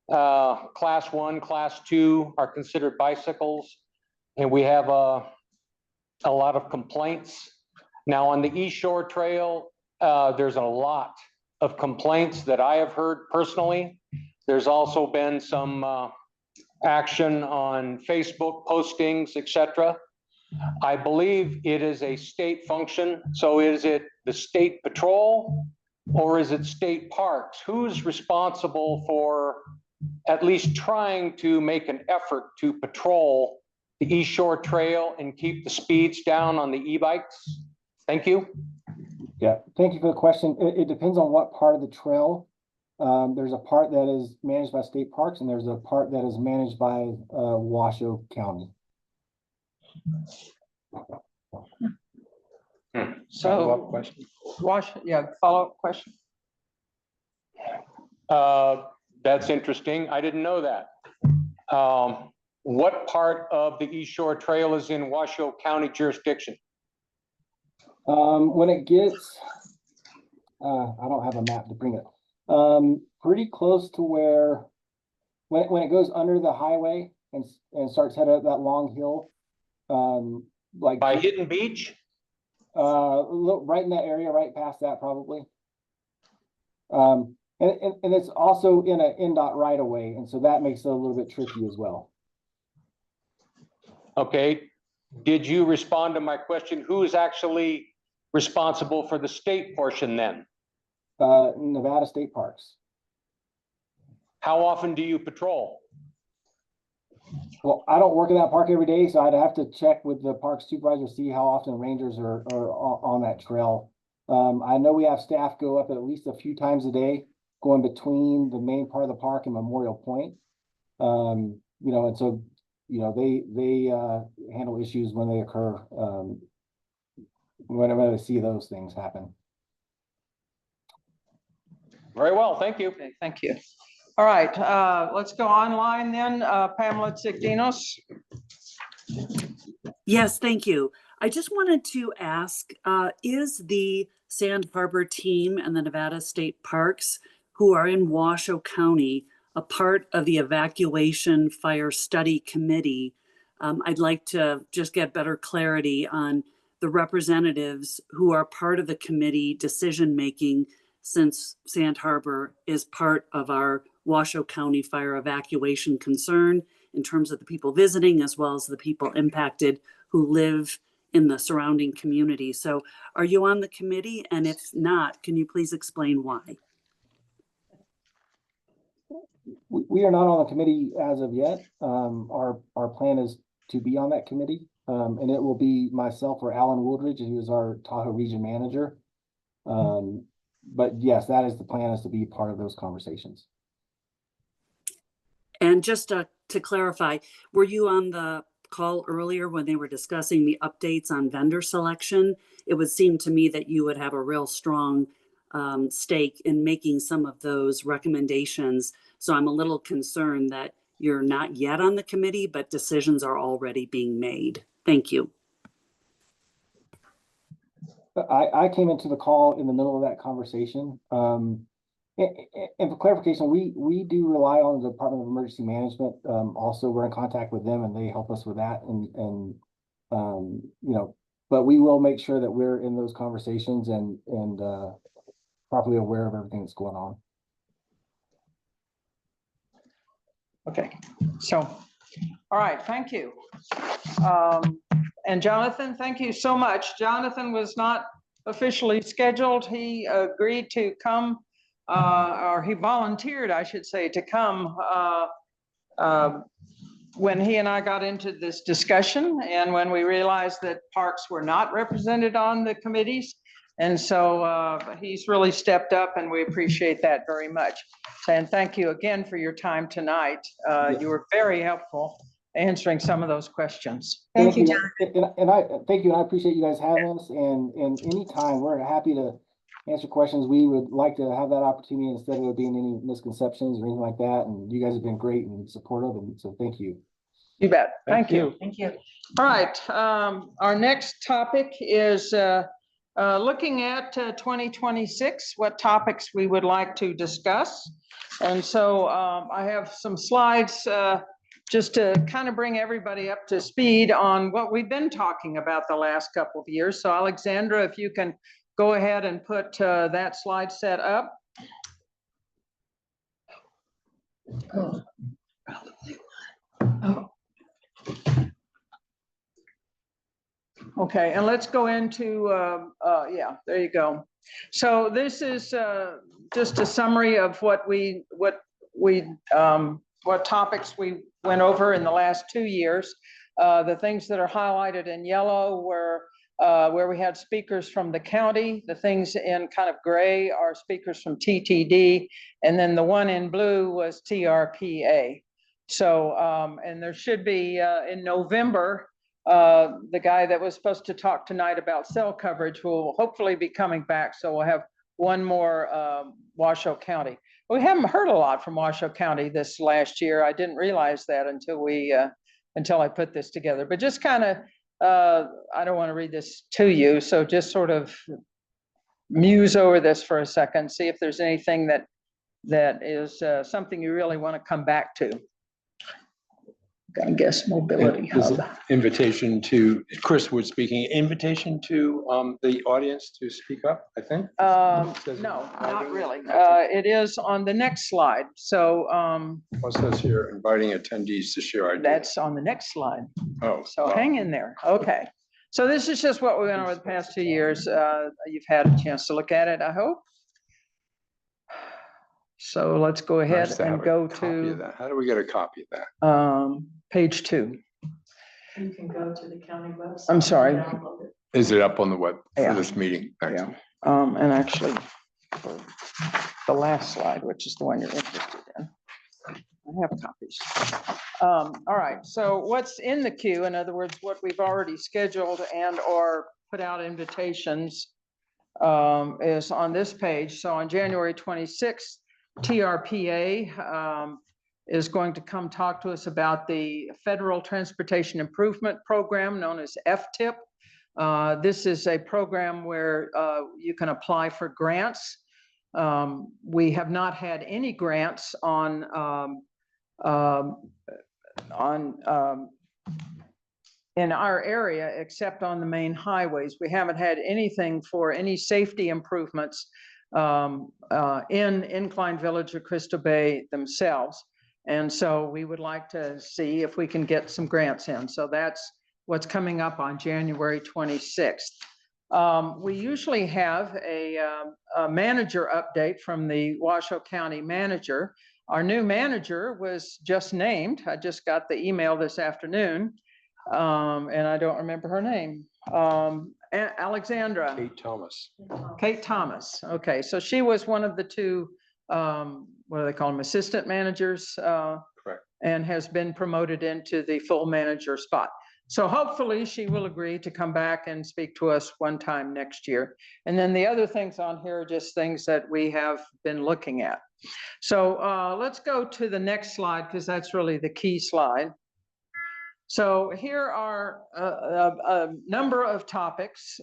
class 1, class 2 are considered bicycles, and we have a lot of complaints. Now on the East Shore Trail, there's a lot of complaints that I have heard personally. There's also been some action on Facebook postings, etc. I believe it is a state function. So is it the state patrol or is it state parks? Who's responsible for at least trying to make an effort to patrol the East Shore Trail and keep the speeds down on the e-bikes? Thank you. Yeah, thank you for the question. It depends on what part of the trail. There's a part that is managed by state parks and there's a part that is managed by Washoe County. So, Question. Follow-up question. That's interesting. I didn't know that. What part of the East Shore Trail is in Washoe County jurisdiction? When it gets, I don't have a map to bring it. Pretty close to where, when it goes under the highway and starts heading up that long hill, like By Hidden Beach? right in that area, right past that probably. And it's also in a NDOT right of way, and so that makes it a little bit tricky as well. Okay. Did you respond to my question? Who is actually responsible for the state portion then? Nevada State Parks. How often do you patrol? Well, I don't work in that park every day, so I'd have to check with the park supervisor, see how often rangers are on that trail. I know we have staff go up at least a few times a day, going between the main part of the park and Memorial Point. You know, and so, you know, they handle issues when they occur, whenever they see those things happen. Very well, thank you. Okay, thank you. All right, let's go online then. Pamela Tsigdinos. Yes, thank you. I just wanted to ask, is the Sand Harbor team and the Nevada State Parks, who are in Washoe County, a part of the Evacuation Fire Study Committee? I'd like to just get better clarity on the representatives who are part of the committee decision-making, since Sand Harbor is part of our Washoe County fire evacuation concern in terms of the people visiting as well as the people impacted who live in the surrounding community. So are you on the committee? And if not, can you please explain why? We are not on the committee as of yet. Our plan is to be on that committee, and it will be myself or Alan Woodridge, who is our Tahoe region manager. But yes, that is the plan, is to be part of those conversations. And just to clarify, were you on the call earlier when they were discussing the updates on vendor selection? It would seem to me that you would have a real strong stake in making some of those recommendations. So I'm a little concerned that you're not yet on the committee, but decisions are already being made. Thank you. I came into the call in the middle of that conversation. And for clarification, we do rely on the Department of Emergency Management. Also, we're in contact with them and they help us with that. And you know, but we will make sure that we're in those conversations and properly aware of everything that's going on. Okay, so, all right, thank you. And Jonathan, thank you so much. Jonathan was not officially scheduled. He agreed to come, or he volunteered, I should say, to come when he and I got into this discussion and when we realized that parks were not represented on the committees. And so he's really stepped up and we appreciate that very much. And thank you again for your time tonight. You were very helpful answering some of those questions. Thank you, John. And I, thank you, and I appreciate you guys having us, and anytime, we're happy to answer questions. We would like to have that opportunity instead of there being any misconceptions or anything like that, and you guys have been great and supportive, and so thank you. You bet. Thank you. Thank you. All right, our next topic is looking at 2026, what topics we would like to discuss. And so I have some slides just to kind of bring everybody up to speed on what we've been talking about the last couple of years. So Alexandra, if you can go ahead and put that slide set up. Oh. Oh. Okay, and let's go into, yeah, there you go. So this is just a summary of what topics we went over in the last 2 years. The things that are highlighted in yellow were where we had speakers from the county. The things in kind of gray are speakers from TTD, and then the one in blue was TRPA. So, and there should be in November, the guy that was supposed to talk tonight about cell coverage will hopefully be coming back. So we'll have one more Washoe County. We haven't heard a lot from Washoe County this last year. I didn't realize that until I put this together. But just kind of, I don't want to read this to you, so just sort of muse over this for a second, see if there's anything that is something you really want to come back to. I guess mobility hub. Invitation to, Chris was speaking, invitation to the audience to speak up, I think. No, not really. It is on the next slide. So what says here, inviting attendees to share ideas. That's on the next slide. Oh, so hang in there. Okay. So this is just what we went over the past 2 years. You've had a chance to look at it, I hope. So let's go ahead and go to that. How do we get a copy of that? Page 2. You can go to the county website. I'm sorry. Is it up on the web Yeah. for this meeting? Thanks. Yeah. And actually, for the last slide, which is the one you're interested in, I have copies. All right. So what's in the queue? In other words, what we've already scheduled and or put out invitations is on this page. So on January 26th, TRPA is going to come talk to us about the Federal Transportation Improvement Program known as FTIP. This is a program where you can apply for grants. We have not had any grants in our area except on the main highways. We haven't had anything for any safety improvements in Incline Village or Crystal Bay themselves. And so we would like to see if we can get some grants in. So that's what's coming up on January 26th. We usually have a manager update from the Washoe County manager. Our new manager was just named. I just got the email this afternoon, and I don't remember her name. Alexandra. Kate Thomas. Kate Thomas. Okay, so she was one of the two, what do they call them, assistant managers? Correct. And has been promoted into the full manager spot. So hopefully she will agree to come back and speak to us one time next year. And then the other things on here are just things that we have been looking at. So let's go to the next slide because that's really the key slide. So here are a number of topics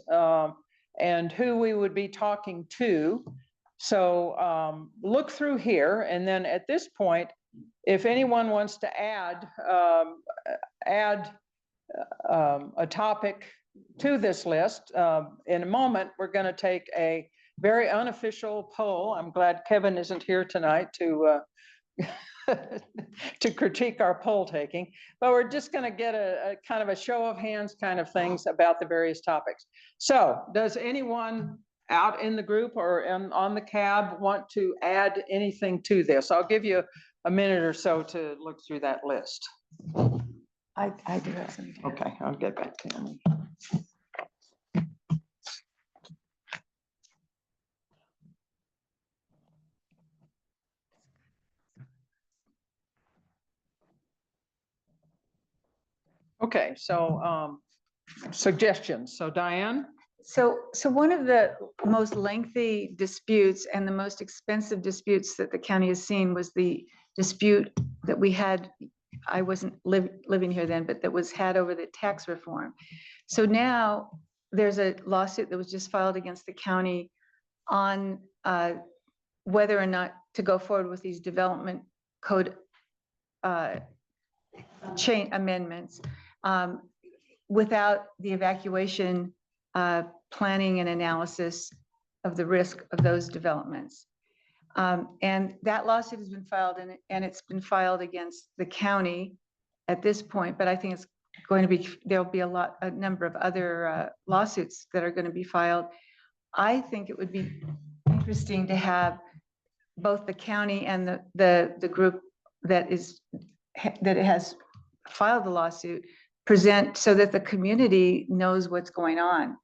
and who we would be talking to. So look through here, and then at this point, if anyone wants to add a topic to this list, in a moment, we're going to take a very unofficial poll. I'm glad Kevin isn't here tonight to to critique our poll taking, but we're just going to get a kind of a show of hands kind of things about the various topics. So does anyone out in the group or on the cab want to add anything to this? I'll give you a minute or so to look through that list. I do have some. Okay, I'll get back to him. Okay, so, suggestions. So Diane? So one of the most lengthy disputes and the most expensive disputes that the county has seen was the dispute that we had. I wasn't living here then, but that was had over the tax reform. So now there's a lawsuit that was just filed against the county on whether or not to go forward with these development code chain amendments without the evacuation planning and analysis of the risk of those developments. And that lawsuit has been filed and it's been filed against the county at this point, but I think it's going to be, there'll be a number of other lawsuits that are going to be filed. I think it would be interesting to have both the county and the group that has filed the lawsuit present so that the community knows what's going on.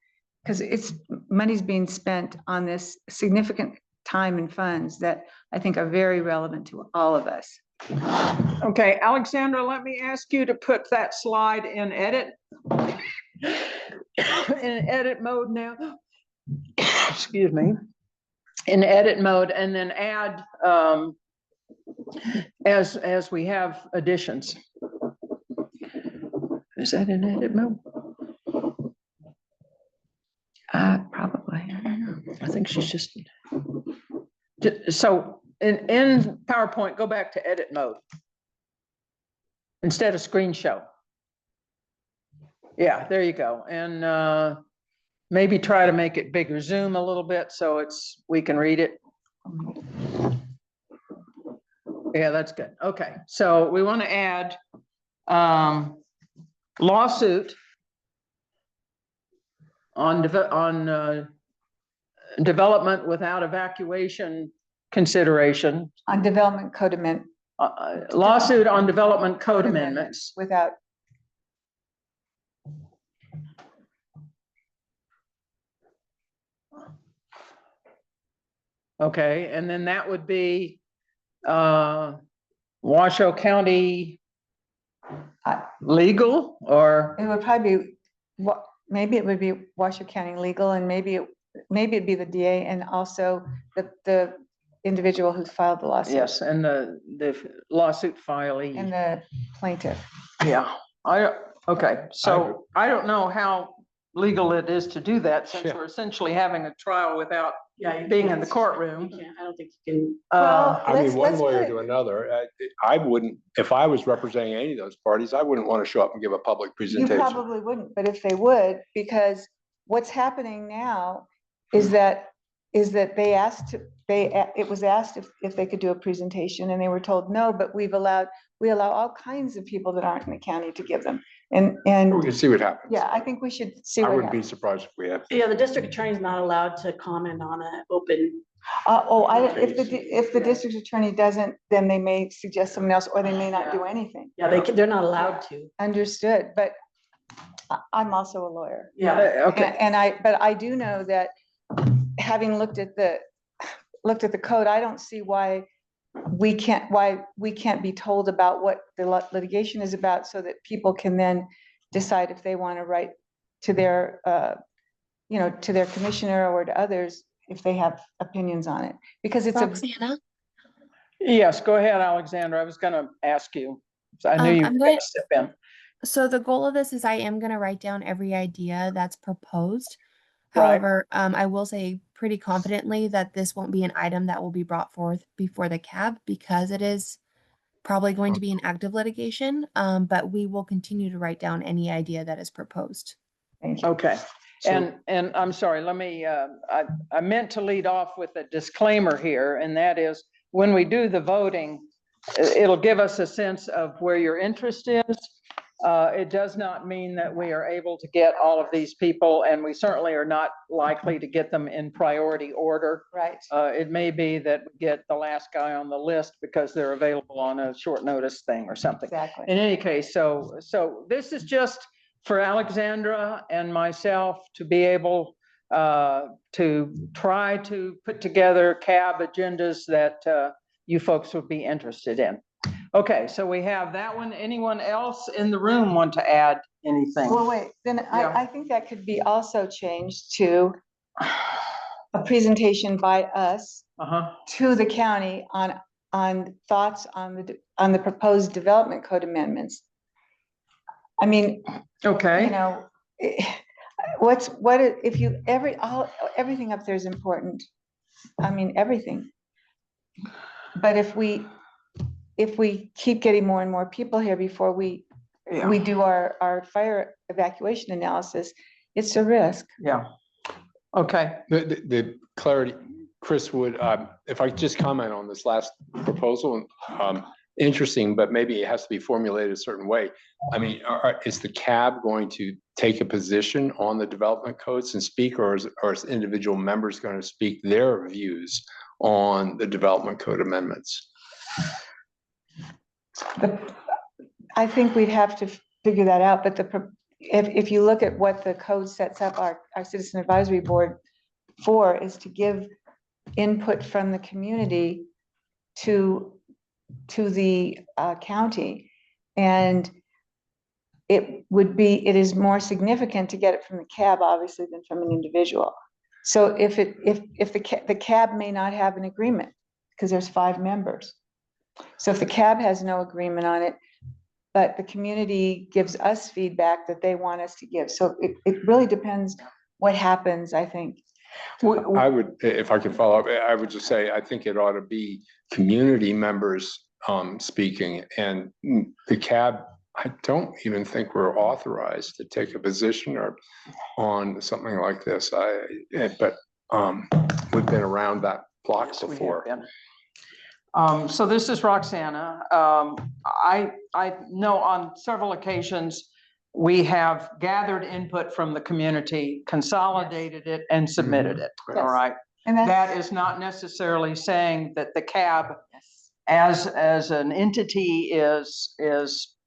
Because money's being spent on this significant time and funds that I think are very relevant to all of us. Okay, Alexandra, let me ask you to put that slide in edit. In edit mode now. Excuse me. In edit mode, and then add as we have additions. Is that in edit mode? Probably. I don't know. I think she's just. So in PowerPoint, go back to edit mode instead of screen show. Yeah, there you go. And maybe try to make it bigger, zoom a little bit so we can read it. Yeah, that's good. Okay, so we want to add lawsuit on development without evacuation consideration. On development code amendment. Lawsuit on development code amendments. Without. Okay, and then that would be Washoe County legal, or? It would probably be, maybe it would be Washoe County legal, and maybe it'd be the DA and also the individual who filed the lawsuit. Yes, and the lawsuit filee. And the plaintiff. Yeah, okay, so I don't know how legal it is to do that, since we're essentially having a trial without being in the courtroom. I don't think you can. Well, I mean, let's one put lawyer it- to another. I wouldn't, if I was representing any of those parties, I wouldn't want to show up and give a public You presentation. probably wouldn't, but if they would, because what's happening now is that it was asked if they could do a presentation, and they were told no, but we allow all kinds of people that aren't in the county to give them. And We can see what happens. yeah, I think we should see I what wouldn't be happens. surprised if we have. Yeah, the district attorney's not allowed to comment on an open. If the district attorney doesn't, then they may suggest someone else, or they may not do anything. Yeah, they're not allowed to. Understood, but I'm also a lawyer. Yeah. Okay, But I do know that having looked at the code, I don't see why we can't be told about what the litigation is about, so that people can then decide if they want to write to their, to their commissioner or to others if they have opinions on it, because it's Roxana? yes, go ahead, Alexandra. I was gonna ask you. So I knew you were I'm gonna going- step in. So the goal of this is I am going to write down every idea that's proposed. Right. However, I will say pretty confidently that this won't be an item that will be brought forth before the CAB, because it is probably going to be an active litigation. But we will continue to write down any idea that is proposed. Okay, So- and I'm sorry, let me, I meant to lead off with a disclaimer here, and that is, when we do the voting, it'll give us a sense of where your interest is. It does not mean that we are able to get all of these people, and we certainly are not likely to get them in priority order. right. It may be that we get the last guy on the list because they're available on a short notice thing or something. Exactly. In any case, so this is just for Alexandra and myself to be able to try to put together CAB agendas that you folks would be interested in. Okay, so we have that one. Anyone else in the room want to add anything. Well, wait, then Yeah. I think that could be also changed to a presentation by us Uh-huh. to the county on thoughts on the proposed development code amendments. I mean, Okay. you know, if you, everything up there is important. I mean, everything. But if we keep getting more and more people here before we Yeah. do our fire evacuation analysis, it's a risk. Yeah. Okay. The clarity, Chris would, if I could just comment on this last proposal, interesting, but maybe it has to be formulated a certain way. I mean, is the CAB going to take a position on the development codes and speak, or is individual members going to speak their views on the development code amendments? I think we'd have to figure that out, but if you look at what the code sets up our citizen advisory board for, is to give input from the community to the county. And it is more significant to get it from the CAB, obviously, than from an individual. So if the CAB may not have an agreement, because there's 5 members. So if the CAB has no agreement on it, but the community gives us feedback that they want us to give. So it really depends what happens, I think. I would, if I could follow up, I would just say, I think it ought to be community members speaking, and the CAB, I don't even think we're authorized to take a position or on something like this. But we've been around that block Yes, we have before. been. So this is Roxana. I know on several occasions, we have gathered input from the community, consolidated it and submitted it. Yes. All right. And That is not necessarily saying that the CAB as an entity is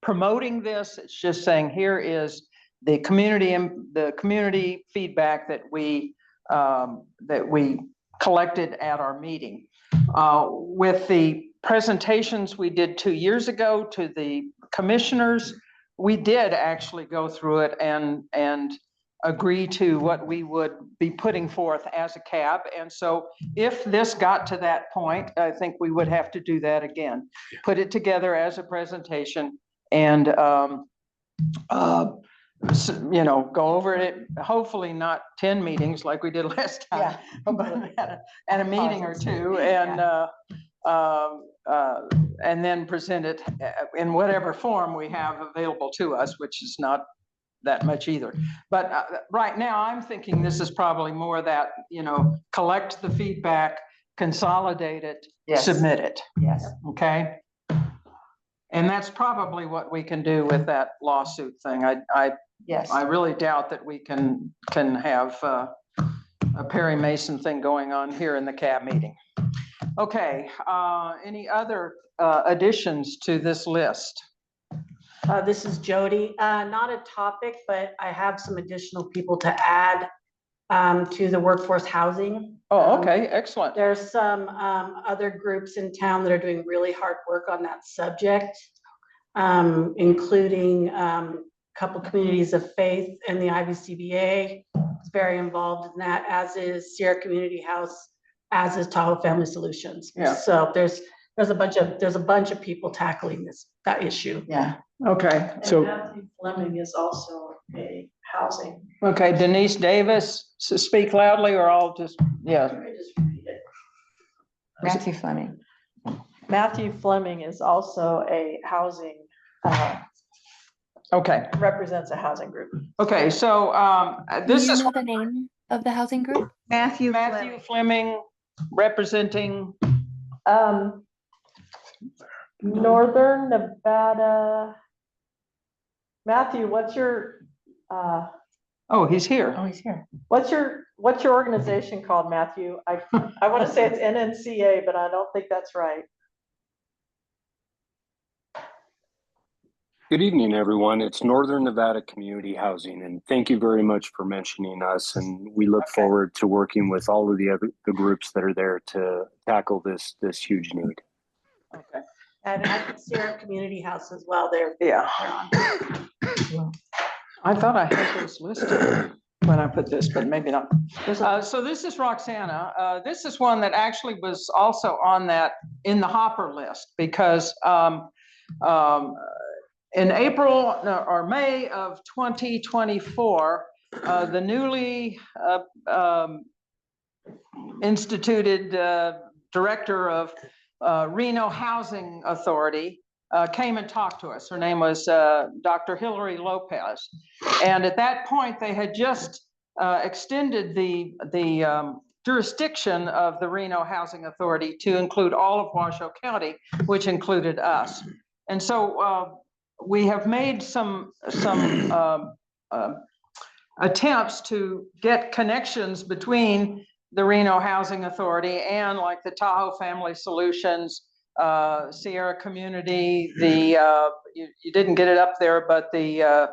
promoting this. It's just saying, here is the community feedback that we collected at our meeting. With the presentations we did 2 years ago to the commissioners, we did actually go through it and agree to what we would be putting forth as a CAB. And so if this got to that point, I think we would have to do that again. Put it together as a presentation and, go over it, hopefully not 10 meetings like we did last time, but at a meeting or two, and then present it in whatever form we have available to us, which is not that much either. But right now I'm thinking this is probably more that, collect the feedback, consolidate it, submit it. Yes. Okay. And that's probably what we can do with that lawsuit thing. I really doubt that we can have a Perry Mason thing going on here in the CAB meeting. Okay, any other additions to this list? This is Jody. Not a topic, but I have some additional people to add to the workforce housing. Oh, okay, excellent. There's some other groups in town that are doing really hard work on that subject, including a couple communities of faith, and the IBCBA is very involved in that, as is Sierra Community House, as is Tahoe Family Solutions. Yeah. So there's a bunch of people tackling that issue. Yeah. Okay, So Matthew Fleming is also a housing. okay, Denise Davis, speak loudly or I'll just, Let me just repeat it. Matthew Fleming. Matthew Fleming is also a housing, okay. represents a housing group. Okay, so this Do you is know the name of the housing group? Matthew Fleming representing. Northern Nevada. Matthew, what's your, Oh, he's here. Oh, he's here. what's your organization called, Matthew? I want to say it's NNCA, but I don't think that's right. Good evening, everyone. It's Northern Nevada Community Housing, and thank you very much for mentioning us. And we look forward to working with all of the groups that are there to tackle this huge need. Okay. And I think Sierra Community House as well. Yeah. I thought I had those listed when I put this, but maybe not. So this is Roxana. This is one that actually was also on that, in the hopper list, because in April or May of 2024, the newly instituted director of Reno Housing Authority came and talked to us. Her name was Dr. Hillary Lopez. And at that point, they had just extended the jurisdiction of the Reno Housing Authority to include all of Washoe County, which included us. And so we have made some attempts to get connections between the Reno Housing Authority and like the Tahoe Family Solutions, Sierra Community, the you didn't get it up there, but the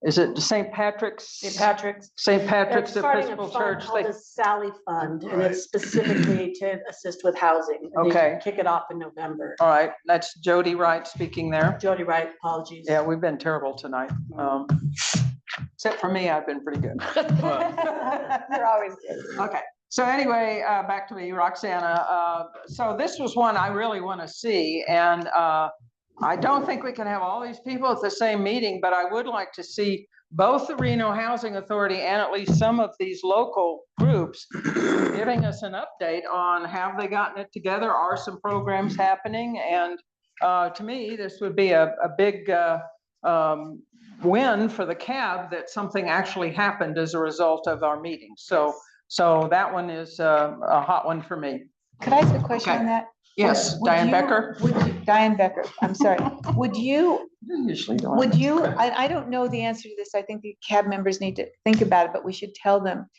is it St. Patrick's? St. Patrick's. St. Patrick's They're starting a Episcopal fund Church. called They, the Sally Fund, and it's specifically to assist with housing. And they Okay. Kick it off in November. all right, that's Jody Wright speaking there. Jody Wright, apologies. Yeah, we've been terrible tonight. Except for me, I've been pretty good. You're always good. Okay, so anyway, back to me, Roxana. So this was one I really want to see, and I don't think we can have all these people at the same meeting, but I would like to see both the Reno Housing Authority and at least some of these local groups giving us an update on have they gotten it together, are some programs happening, and to me, this would be a big win for the CAB that something actually happened as a result of our meeting. So that one is a hot one for me. Could I ask a question Okay. on that? Yes, Would Diane you- Becker? Diane Becker, I'm sorry. Would you, Usually don't. would you, I don't know the answer to this. I think the CAB members need to think about it, but we should tell them.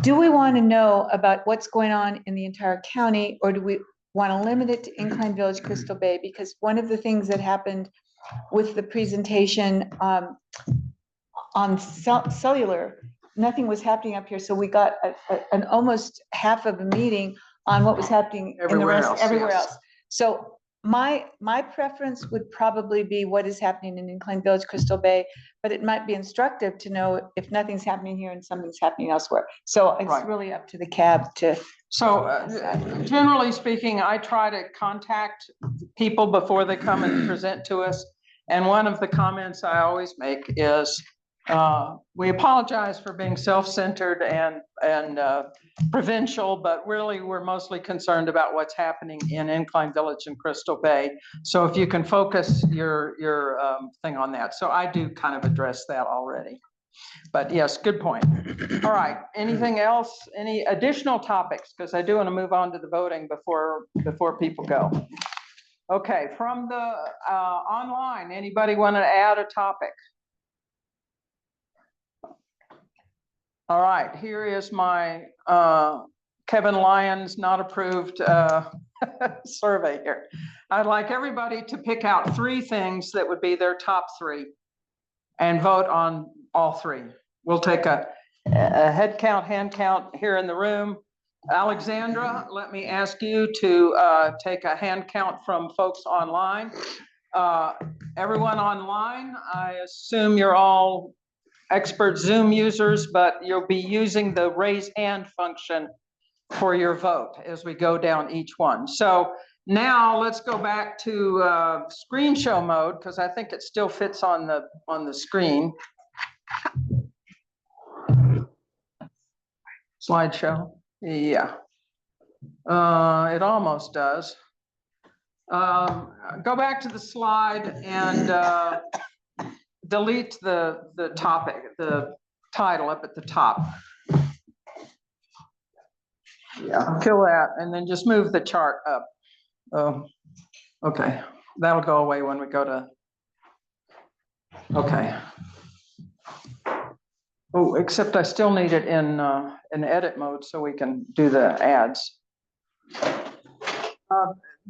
Do we want to know about what's going on in the entire county, or do we want to limit it to Incline Village, Crystal Bay? Because one of the things that happened with the presentation on cellular, nothing was happening up here. So we got an almost half of a meeting on what was happening in the Everywhere rest, else, everywhere yes. else. So my preference would probably be what is happening in Incline Village, Crystal Bay, but it might be instructive to know if nothing's happening here and something's happening elsewhere. So it's Right. really up to the CAB to. So generally speaking, I try to contact people before they come and present to us. And one of the comments I always make is, we apologize for being self-centered and provincial, but really we're mostly concerned about what's happening in Incline Village and Crystal Bay. So if you can focus your thing on that. So I do kind of address that already. But yes, good point. All right, anything else? Any additional topics? Because I do want to move on to the voting before people go. Okay, from the online, anybody want to add a topic? All right, here is my Kevin Lyons not approved survey here. I'd like everybody to pick out 3 things that would be their top 3 and vote on all 3. We'll take a head count, hand count here in the room. Alexandra, let me ask you to take a hand count from folks online. Everyone online, I assume you're all expert Zoom users, but you'll be using the raise hand function for your vote as we go down each one. So now let's go back to screen show mode, because I think it still fits on the screen. Slideshow. Yeah, it almost does. Go back to the slide and delete the topic, the title up at the top. Yeah, kill that and then just move the chart up. Oh, okay, that'll go away when we go to, okay. Oh, except I still need it in edit mode so we can do the ads.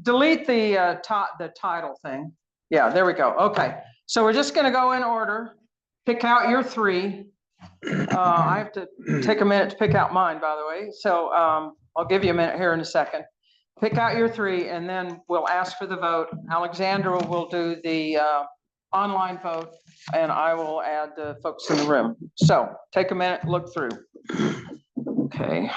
Delete the title thing. Yeah, there we go. Okay, so we're just going to go in order. Pick out your 3. I have to take a minute to pick out mine, by the way. So I'll give you a minute here in a second. Pick out your 3, and then we'll ask for the vote. Alexandra will do the online vote, and I will add the folks in the room. So take a minute, look through. Okay.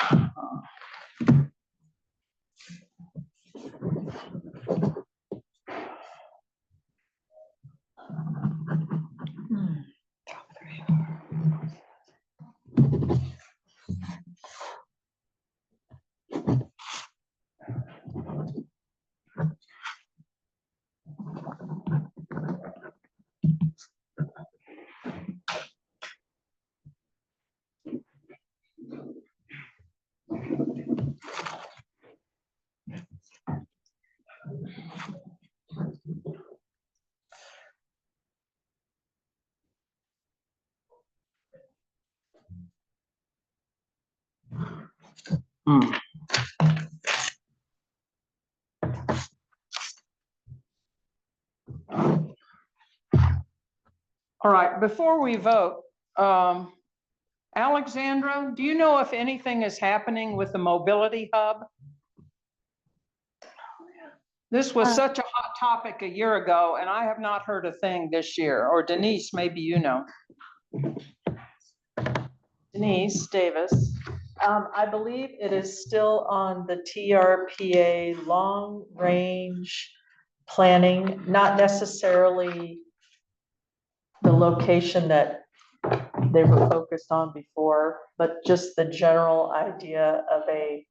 All right, before we vote, Alexandra, do you know if anything is happening with the mobility hub? This was such a hot topic a year ago, and I have not heard a thing this year. Or Denise, maybe you know. Denise Davis. I believe it is still on the TRPA long range planning, not necessarily the location that they were focused on before, but just the general idea of a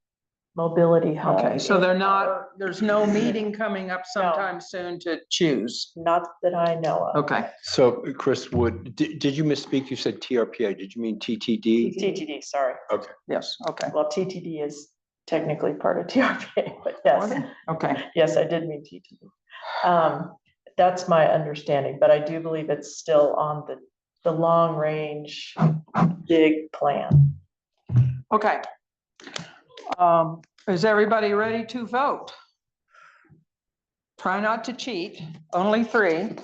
mobility hub. Okay, so there's no meeting coming up sometime soon to choose. Not that I know of. Okay. So Chris, did you misspeak? You said TRPA. Did you mean TTD? TTD, sorry. Okay. Yes, okay. Well, TTD is technically part of TRPA, but yes. Okay. Yes, I did mean TTD. That's my understanding, but I do believe it's still on the long range big plan. Okay. Is everybody ready to vote? Try not to cheat, only 3.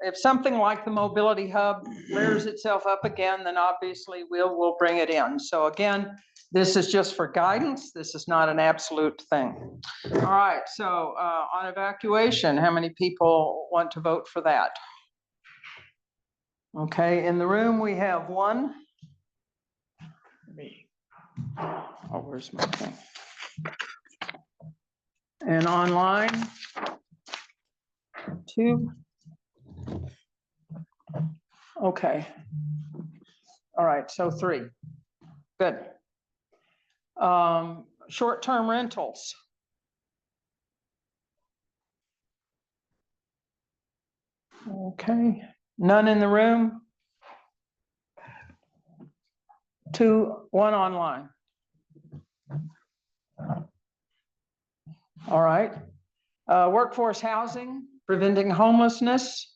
If something like the mobility hub rears itself up again, then obviously we'll bring it in. So again, this is just for guidance. This is not an absolute thing. All right, so on evacuation, how many people want to vote for that? Okay, in the room we have 1. Oh, where's my thing? And online, 2. Okay. All right, so 3. Good. Short-term rentals. Okay, none in the room. 2, 1 online. All right. Workforce housing, preventing homelessness.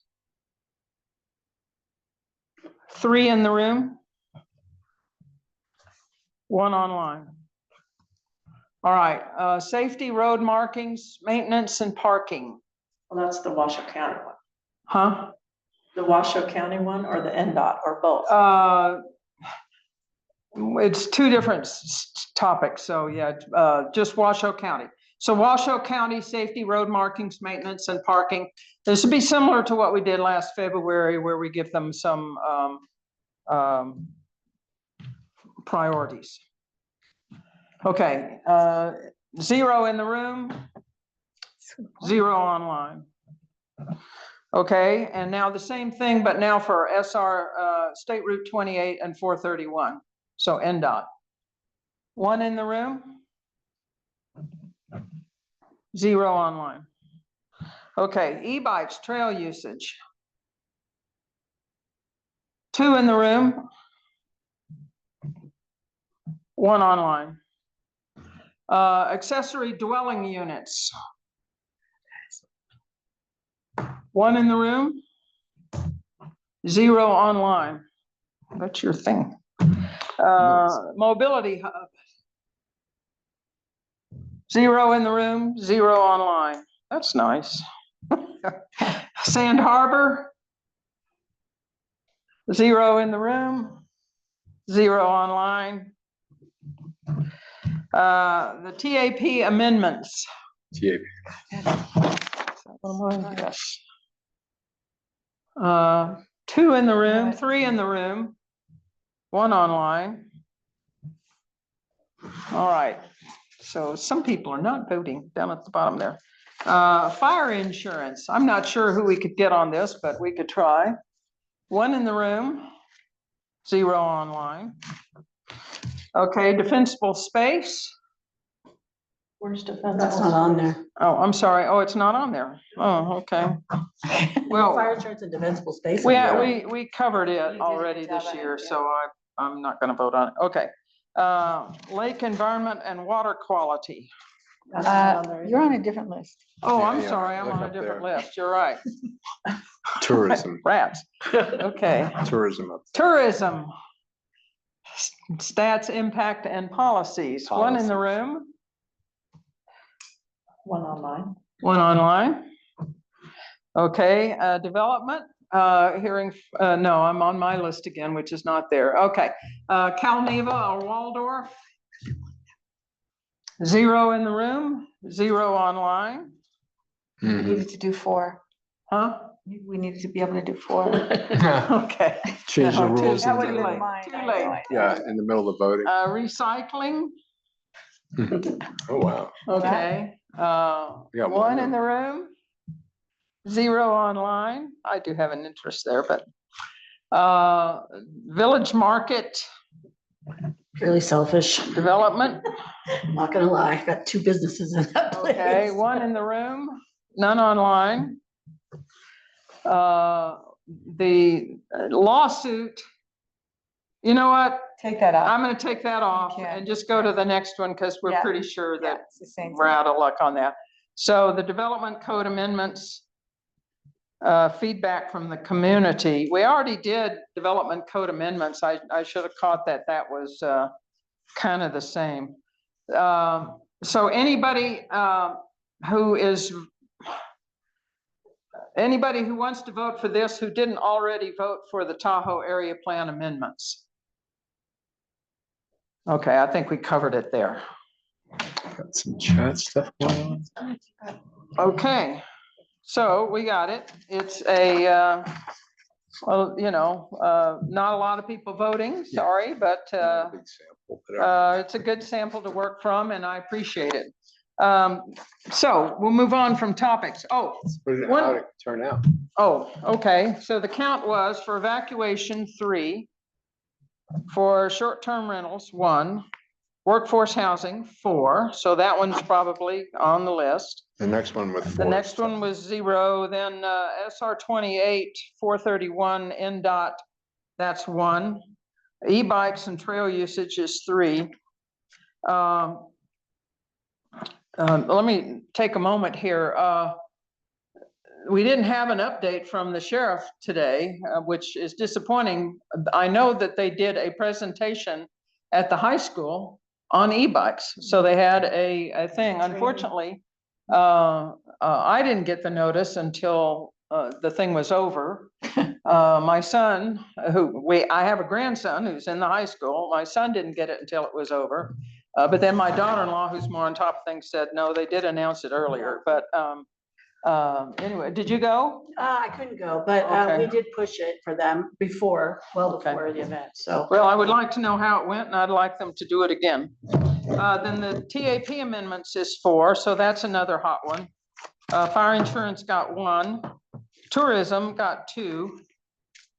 3 in the room. 1 online. All right, safety, road markings, maintenance, and parking. Well, that's the Washoe County one. Huh? The Washoe County one or the NDOT or both? It's 2 different topics. So yeah, just Washoe County. So Washoe County safety, road markings, maintenance, and parking. This would be similar to what we did last February, where we give them some priorities. Okay, 0 in the room, 0 online. Okay, and now the same thing, but now for SR State Route 28 and 431. So NDOT. 1 in the room, 0 online. Okay, e-bikes, trail usage. 2 in the room, 1 online. Accessory dwelling units. 1 in the room, 0 online. That's your thing. Mobility hub. 0 in the room, 0 online. That's nice. Sand Harbor. 0 in the room, 0 online. The TAP amendments. TAP. Yes. 2 in the room, 3 in the room, 1 online. All right, so some people are not voting down at the bottom there. Fire insurance, I'm not sure who we could get on this, but we could try. 1 in the room, 0 online. Okay, defensible space. Where's defense? That's not on there. Oh, I'm sorry. Oh, it's not on there. Oh, okay. Well, Fire insurance and defensible space. we covered You it did a already good job this on it, year, yeah. so I'm not gonna vote on it. Okay. Lake environment and water quality. That's not on there You're either. on a different list. Oh, Yeah, I'm yeah, sorry. I'm look on a up different there. list. You're right. Tourism, Rats. Okay. tourism. Up Tourism. Stats, impact, and policies. 1 in the room, 1 online. 1 online. Okay, development, hearing, no, I'm on my list again, which is not there. Okay, Calneva or Waldorf. 0 in the room, 0 online. We Mhm. needed to do 4. Huh? We needed to be able to do 4. Okay. Change the No, too- rules. That in would have the- been mine. Too I late. know, I know. Yeah, in the middle of voting. Recycling, Oh, wow. okay. We got 1 one. in the room, 0 online. I do have an interest there, but village market Really selfish. development, I'm not gonna lie. I've got 2 businesses in that place. okay, 1 in the room, none online. The lawsuit, you know what? Take that out. I'm gonna take that off Okay. and just go to the next one because we're Yeah. pretty sure Yeah, that it's the same we're thing. out of luck on that. So the development code amendments, feedback from the community. We already did development code amendments. I should have caught that. That was kind of the same. So anybody anybody who wants to vote for this who didn't already vote for the Tahoe area plan amendments? Okay, I think we covered it there. Got some chat stuff going on. Okay, so we got it. It's a, well, you know, not a lot of people voting, sorry, but Big sample, but, it's a good sample to work from and I appreciate it. So we'll move on from topics. Oh, How'd it turn out? oh, okay. So the count was for evacuation 3, for short-term rentals 1, workforce housing 4. So that one's probably on the list. The next one with. The next one was 0, then SR 28, 431, NDOT, that's 1. E-bikes and trail usage is 3. Let me take a moment here. We didn't have an update from the sheriff today, which is disappointing. I know that they did a presentation at the high school on e-bikes. So they had a thing. Unfortunately, I didn't get the notice until the thing was over. My son, I have a grandson who's in the high school. My son didn't get it until it was over. But then my daughter-in-law, who's more on top of things, said, no, they did announce it earlier. But anyway, did you go? I couldn't go, but Okay. we did push it for them before, well Okay. before the event, so. Well, I would like to know how it went and I'd like them to do it again. Then the TAP amendments is 4, so that's another hot one. Fire insurance got 1, tourism got 2,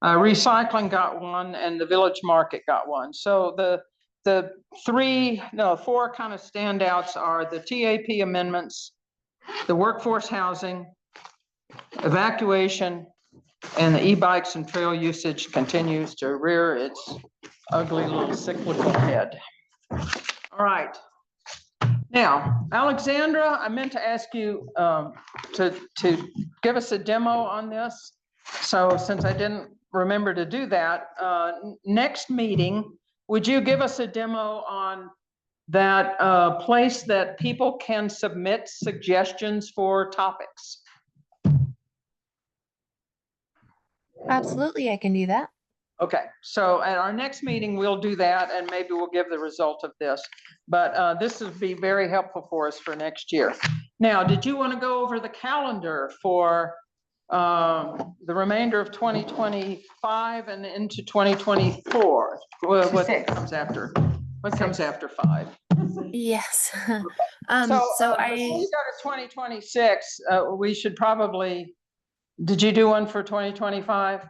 recycling got 1, and the village market got 1. So the 4 kind of standouts are the TAP amendments, the workforce housing, evacuation, and the e-bikes and trail usage continues to rear its ugly little cyclical head. All right. Now, Alexandra, I meant to ask you to give us a demo on this. So since I didn't remember to do that, next meeting, would you give us a demo on that place that people can submit suggestions for topics? Absolutely, I can do that. Okay, so at our next meeting, we'll do that and maybe we'll give the result of this. But this would be very helpful for us for next year. Now, did you want to go over the calendar for the remainder of 2025 and into 2024. What Six. comes after? What comes after 5? Yes. So, So before we go to 2026, we should probably, did you do one for 2025?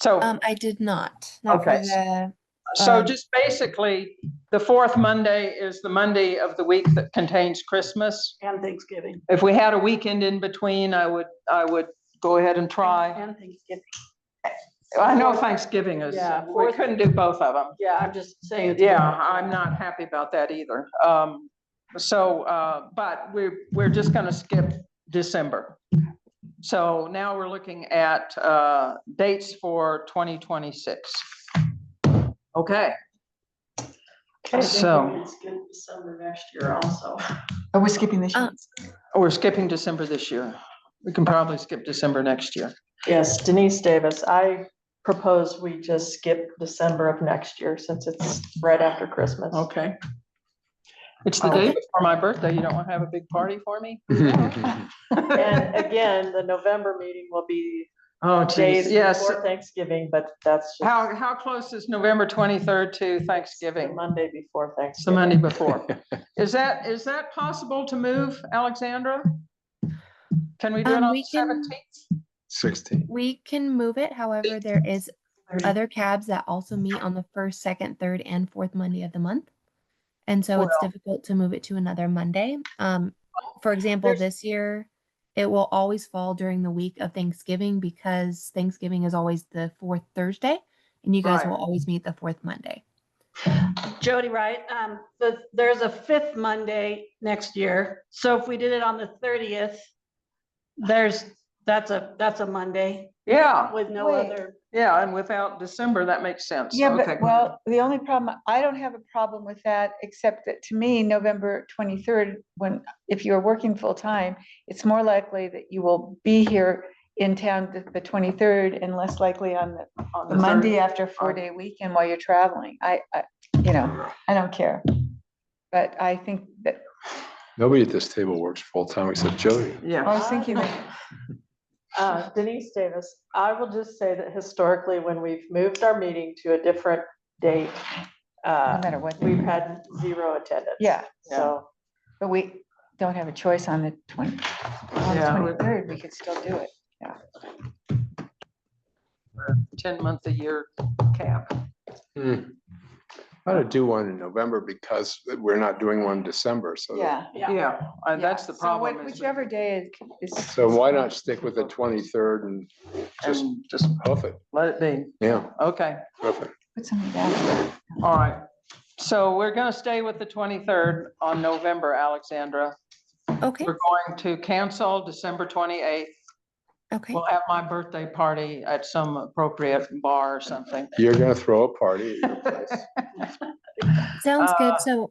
So, I did not for Okay. the, so um, just basically, the 4th Monday is the Monday of the week that contains Christmas. And Thanksgiving. If we had a weekend in between, I would go ahead and try. And Thanksgiving. I know Thanksgiving is, Yeah, we couldn't do both of them. Yeah, I'm just saying. it's- Yeah, I'm not happy about that either. But we're just gonna skip December. So now we're looking at dates for 2026. Okay, I think So- we can skip December next year also. Are we skipping this? year? we're skipping December this year. We can probably skip December next year. Yes, Denise Davis, I propose we just skip December of next year since it's right after Christmas. Okay. It's the day before my birthday. You don't want to have a big party for me? And again, the November meeting will be Oh, days geez, yes. before Thanksgiving, but that's just How close is November 23rd to the Thanksgiving? Monday before It's the Thanksgiving. Monday before. Is that possible to move, Alexandra? Can we do it on we the can- 17th? 16. we can move it. However, there is other cabs that also meet on the 1st, 2nd, 3rd, and 4th Monday of the month. And so it's Well- difficult to move it to another Monday. For example, There's- this year, it will always fall during the week of Thanksgiving because Thanksgiving is always the 4th Thursday, and you guys Right. will always meet the 4th Monday. Jody, right? There's a 5th Monday next year. So if we did it on the 30th, that's a Monday Yeah, with no Wait. other. yeah, and without December, that makes sense. Yeah, Okay. but, well, the only problem, I don't have a problem with that, except that to me, November 23rd, if you're working full-time, it's more likely that you will be here in town the 23rd and less likely on On the the Monday 30th. after 4-day weekend while you're traveling. I I don't care. But I think that, Nobody at this table works full-time except Jody. I Yeah, was thinking that, Denise Davis, I will just say that historically, when we've moved our meeting to a different date, no matter what. we've had 0 attendance. Yeah, So, but we don't have a choice on the Yeah. 23rd, we could still do it. 10-month-a-year cap. I ought to do one in November because we're not doing one in December, so. Yeah. Yeah, that's the So problem. is that- whichever day is. So why not stick with the 23rd and just And just huff it? let it be. Yeah, Okay, perfect. Put something down. all right. So we're gonna stay with the 23rd on November, Alexandra. Okay. We're going to cancel December 28th. Okay. We'll have my birthday party at some appropriate bar or something. You're gonna throw a party at your place. Sounds good. So,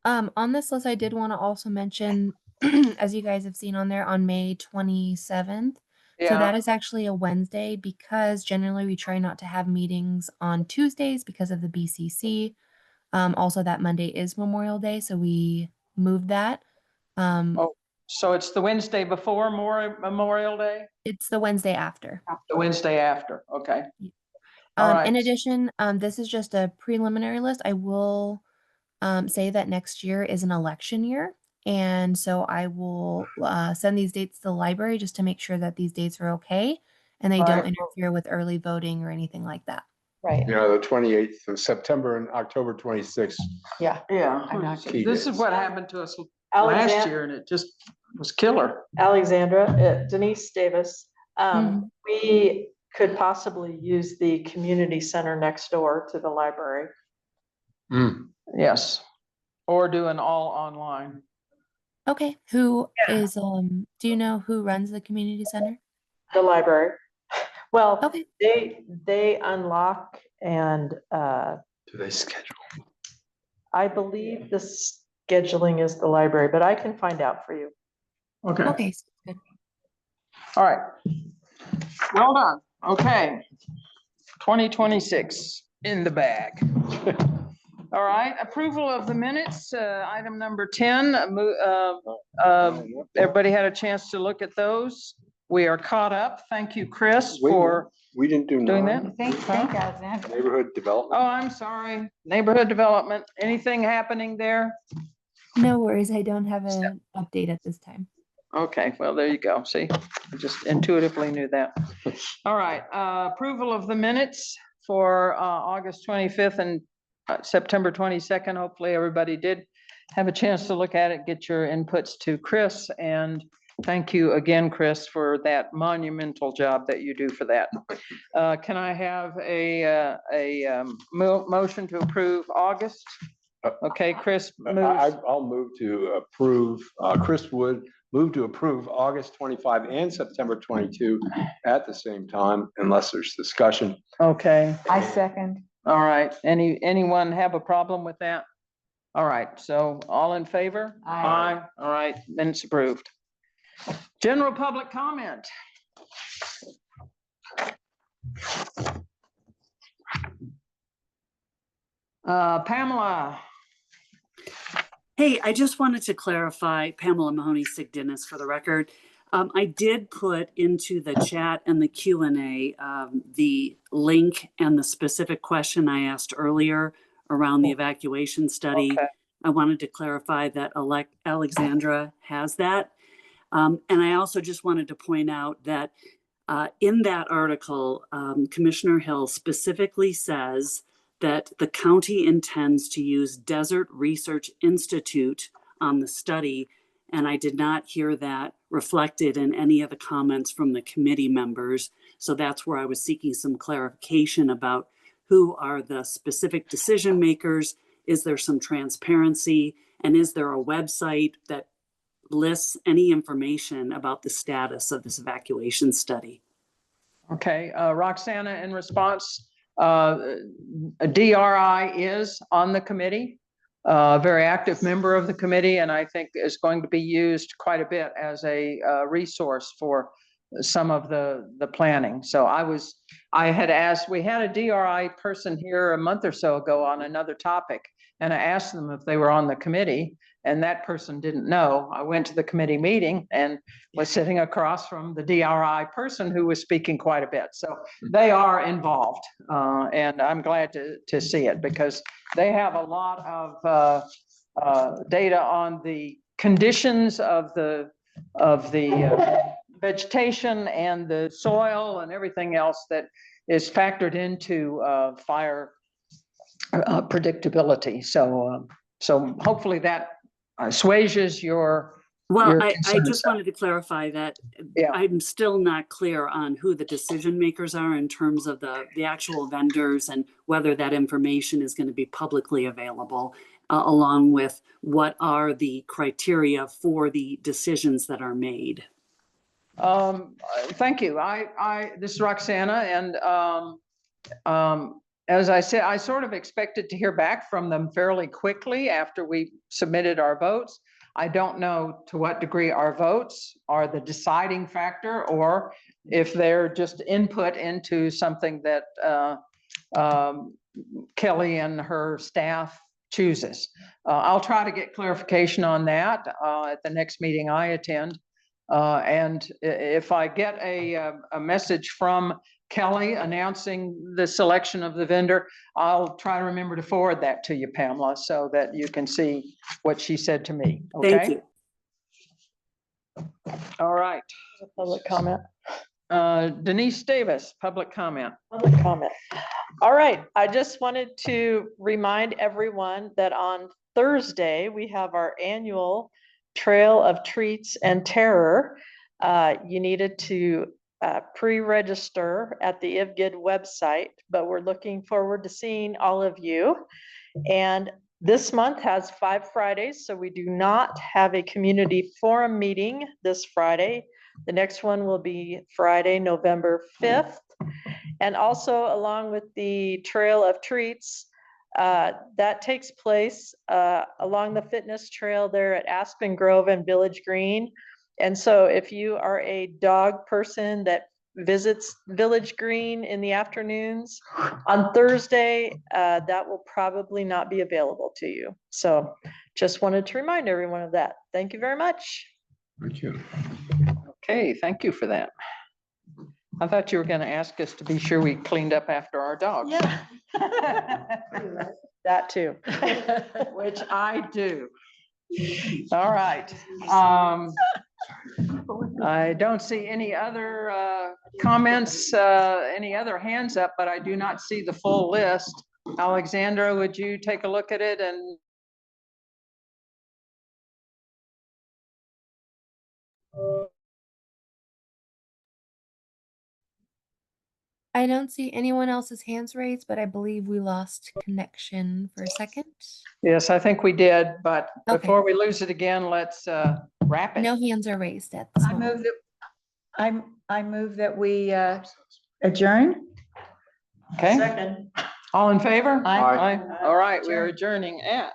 on this list, I did want to also mention, as you guys have seen on there, on May 27th. So Yeah, that is actually a Wednesday because generally we try not to have meetings on Tuesdays because of the BCC. Also that Monday is Memorial Day, so we moved that. Oh. so it's the Wednesday before Memorial Day? It's the Wednesday after. The Wednesday after, okay. All right. In addition, this is just a preliminary list. I will say that next year is an election year. And so I will send these dates to the library just to make sure that these dates are okay and they don't Right. interfere with early voting or anything like that. Right, You know, the 28th of September and October 26th. yeah. Yeah, I'm not kidding. this is what happened to us last Alexand- year and it just was killer. Alexandra, Denise Davis, Mhm. we could possibly use the community center next door to the library. Yes, or do an all online. Okay. Who is, do you know who runs the community center? The library. Well, Okay. they unlock and Do they schedule? I believe the scheduling is the library, but I can find out for you. Okay, Okay. So good. all right. Well done, okay. 2026 in the bag. All right, approval of the minutes, item number 10. Everybody had a chance to look at those. we are caught up. Thank you, Chris, Wait a for We didn't do doing nine. that. Thank Alexander. Neighborhood Oh, development. I'm sorry. Neighborhood development. Anything happening there? No worries. I don't have an update at this time. Okay, well, there you go. See, I just intuitively knew that. All right, approval of the minutes for August 25th and September 22nd. Hopefully, everybody did have a chance to look at it, get your inputs to Chris. And thank you again, Chris, for that monumental job that you do for that. Can I have a motion to approve August? Okay, Chris moves. I'll move to approve, Chris Wood, move to approve August 25 and September 22 at the same time, unless there's discussion. Okay, I second. all right. Anyone have a problem with that? All right, so all in favor? Aye. All right, then it's approved. General public comment. Pamela. Hey, I just wanted to clarify, Pamela Mahoney Sigdinis for the record. I did put into the chat and the Q&A the link and the specific question I asked earlier around the evacuation study. Okay. I wanted to clarify that Alexandra has that. And I also just wanted to point out that in that article, Commissioner Hill specifically says that the county intends to use Desert Research Institute on the study, and I did not hear that reflected in any of the comments from the committee members. So that's where I was seeking some clarification about who are the specific decision makers. Is there some transparency? And is there a website that lists any information about the status of this evacuation study? Okay, Roxana, in response, a DRI is on the committee, a very active member of the committee, and I think is going to be used quite a bit as a resource for some of the planning. So I had asked, we had a DRI person here a month or so ago on another topic, and I asked them if they were on the committee, and that person didn't know. I went to the committee meeting and was sitting across from the DRI person who was speaking quite a bit. So they are involved, and I'm glad to see it because they have a lot of data on the conditions of the vegetation and the soil and everything else that is factored into fire predictability. So hopefully that assuages your. Well, I just wanted to clarify that Yeah. I'm still not clear on who the decision makers are in terms of the actual vendors and whether that information is going to be publicly available, along with what are the criteria for the decisions that are made. Thank you. This is Roxana, and as I said, I sort of expected to hear back from them fairly quickly after we submitted our votes. I don't know to what degree our votes are the deciding factor, or if they're just input into something that Kelly and her staff chooses. I'll try to get clarification on that at the next meeting I attend. And if I get a message from Kelly announcing the selection of the vendor, I'll try to remember to forward that to you, Pamela, so that you can see what she said to me. Okay? Thank you. All right. Public comment. Denise Davis, public comment. Public comment. All right, I just wanted to remind everyone that on Thursday, we have our annual Trail of Treats and Terror. You needed to pre-register at the IVGID website, but we're looking forward to seeing all of you. And this month has 5 Fridays, so we do not have a community forum meeting this Friday. The next one will be Friday, November 5th. And also along with the Trail of Treats, that takes place along the fitness trail there at Aspen Grove and Village Green. And so if you are a dog person that visits Village Green in the afternoons on Thursday, that will probably not be available to you. So just wanted to remind everyone of that. Thank you very much. Thank you. Okay, thank you for that. I thought you were gonna ask us to be sure we cleaned up after our dogs. Yeah. That too. Which I do. All right. I don't see any other comments, any other hands up, but I do not see the full list. Alexandra, would you take a look at it and? I don't see anyone else's hands raised, but I believe we lost connection for a second. Yes, I think we did, but Okay. before we lose it again, let's wrap it. No hands are raised at this I moment. move that, I move that we adjourn. Okay, Second. all in favor? Aye. All right, we are adjourning at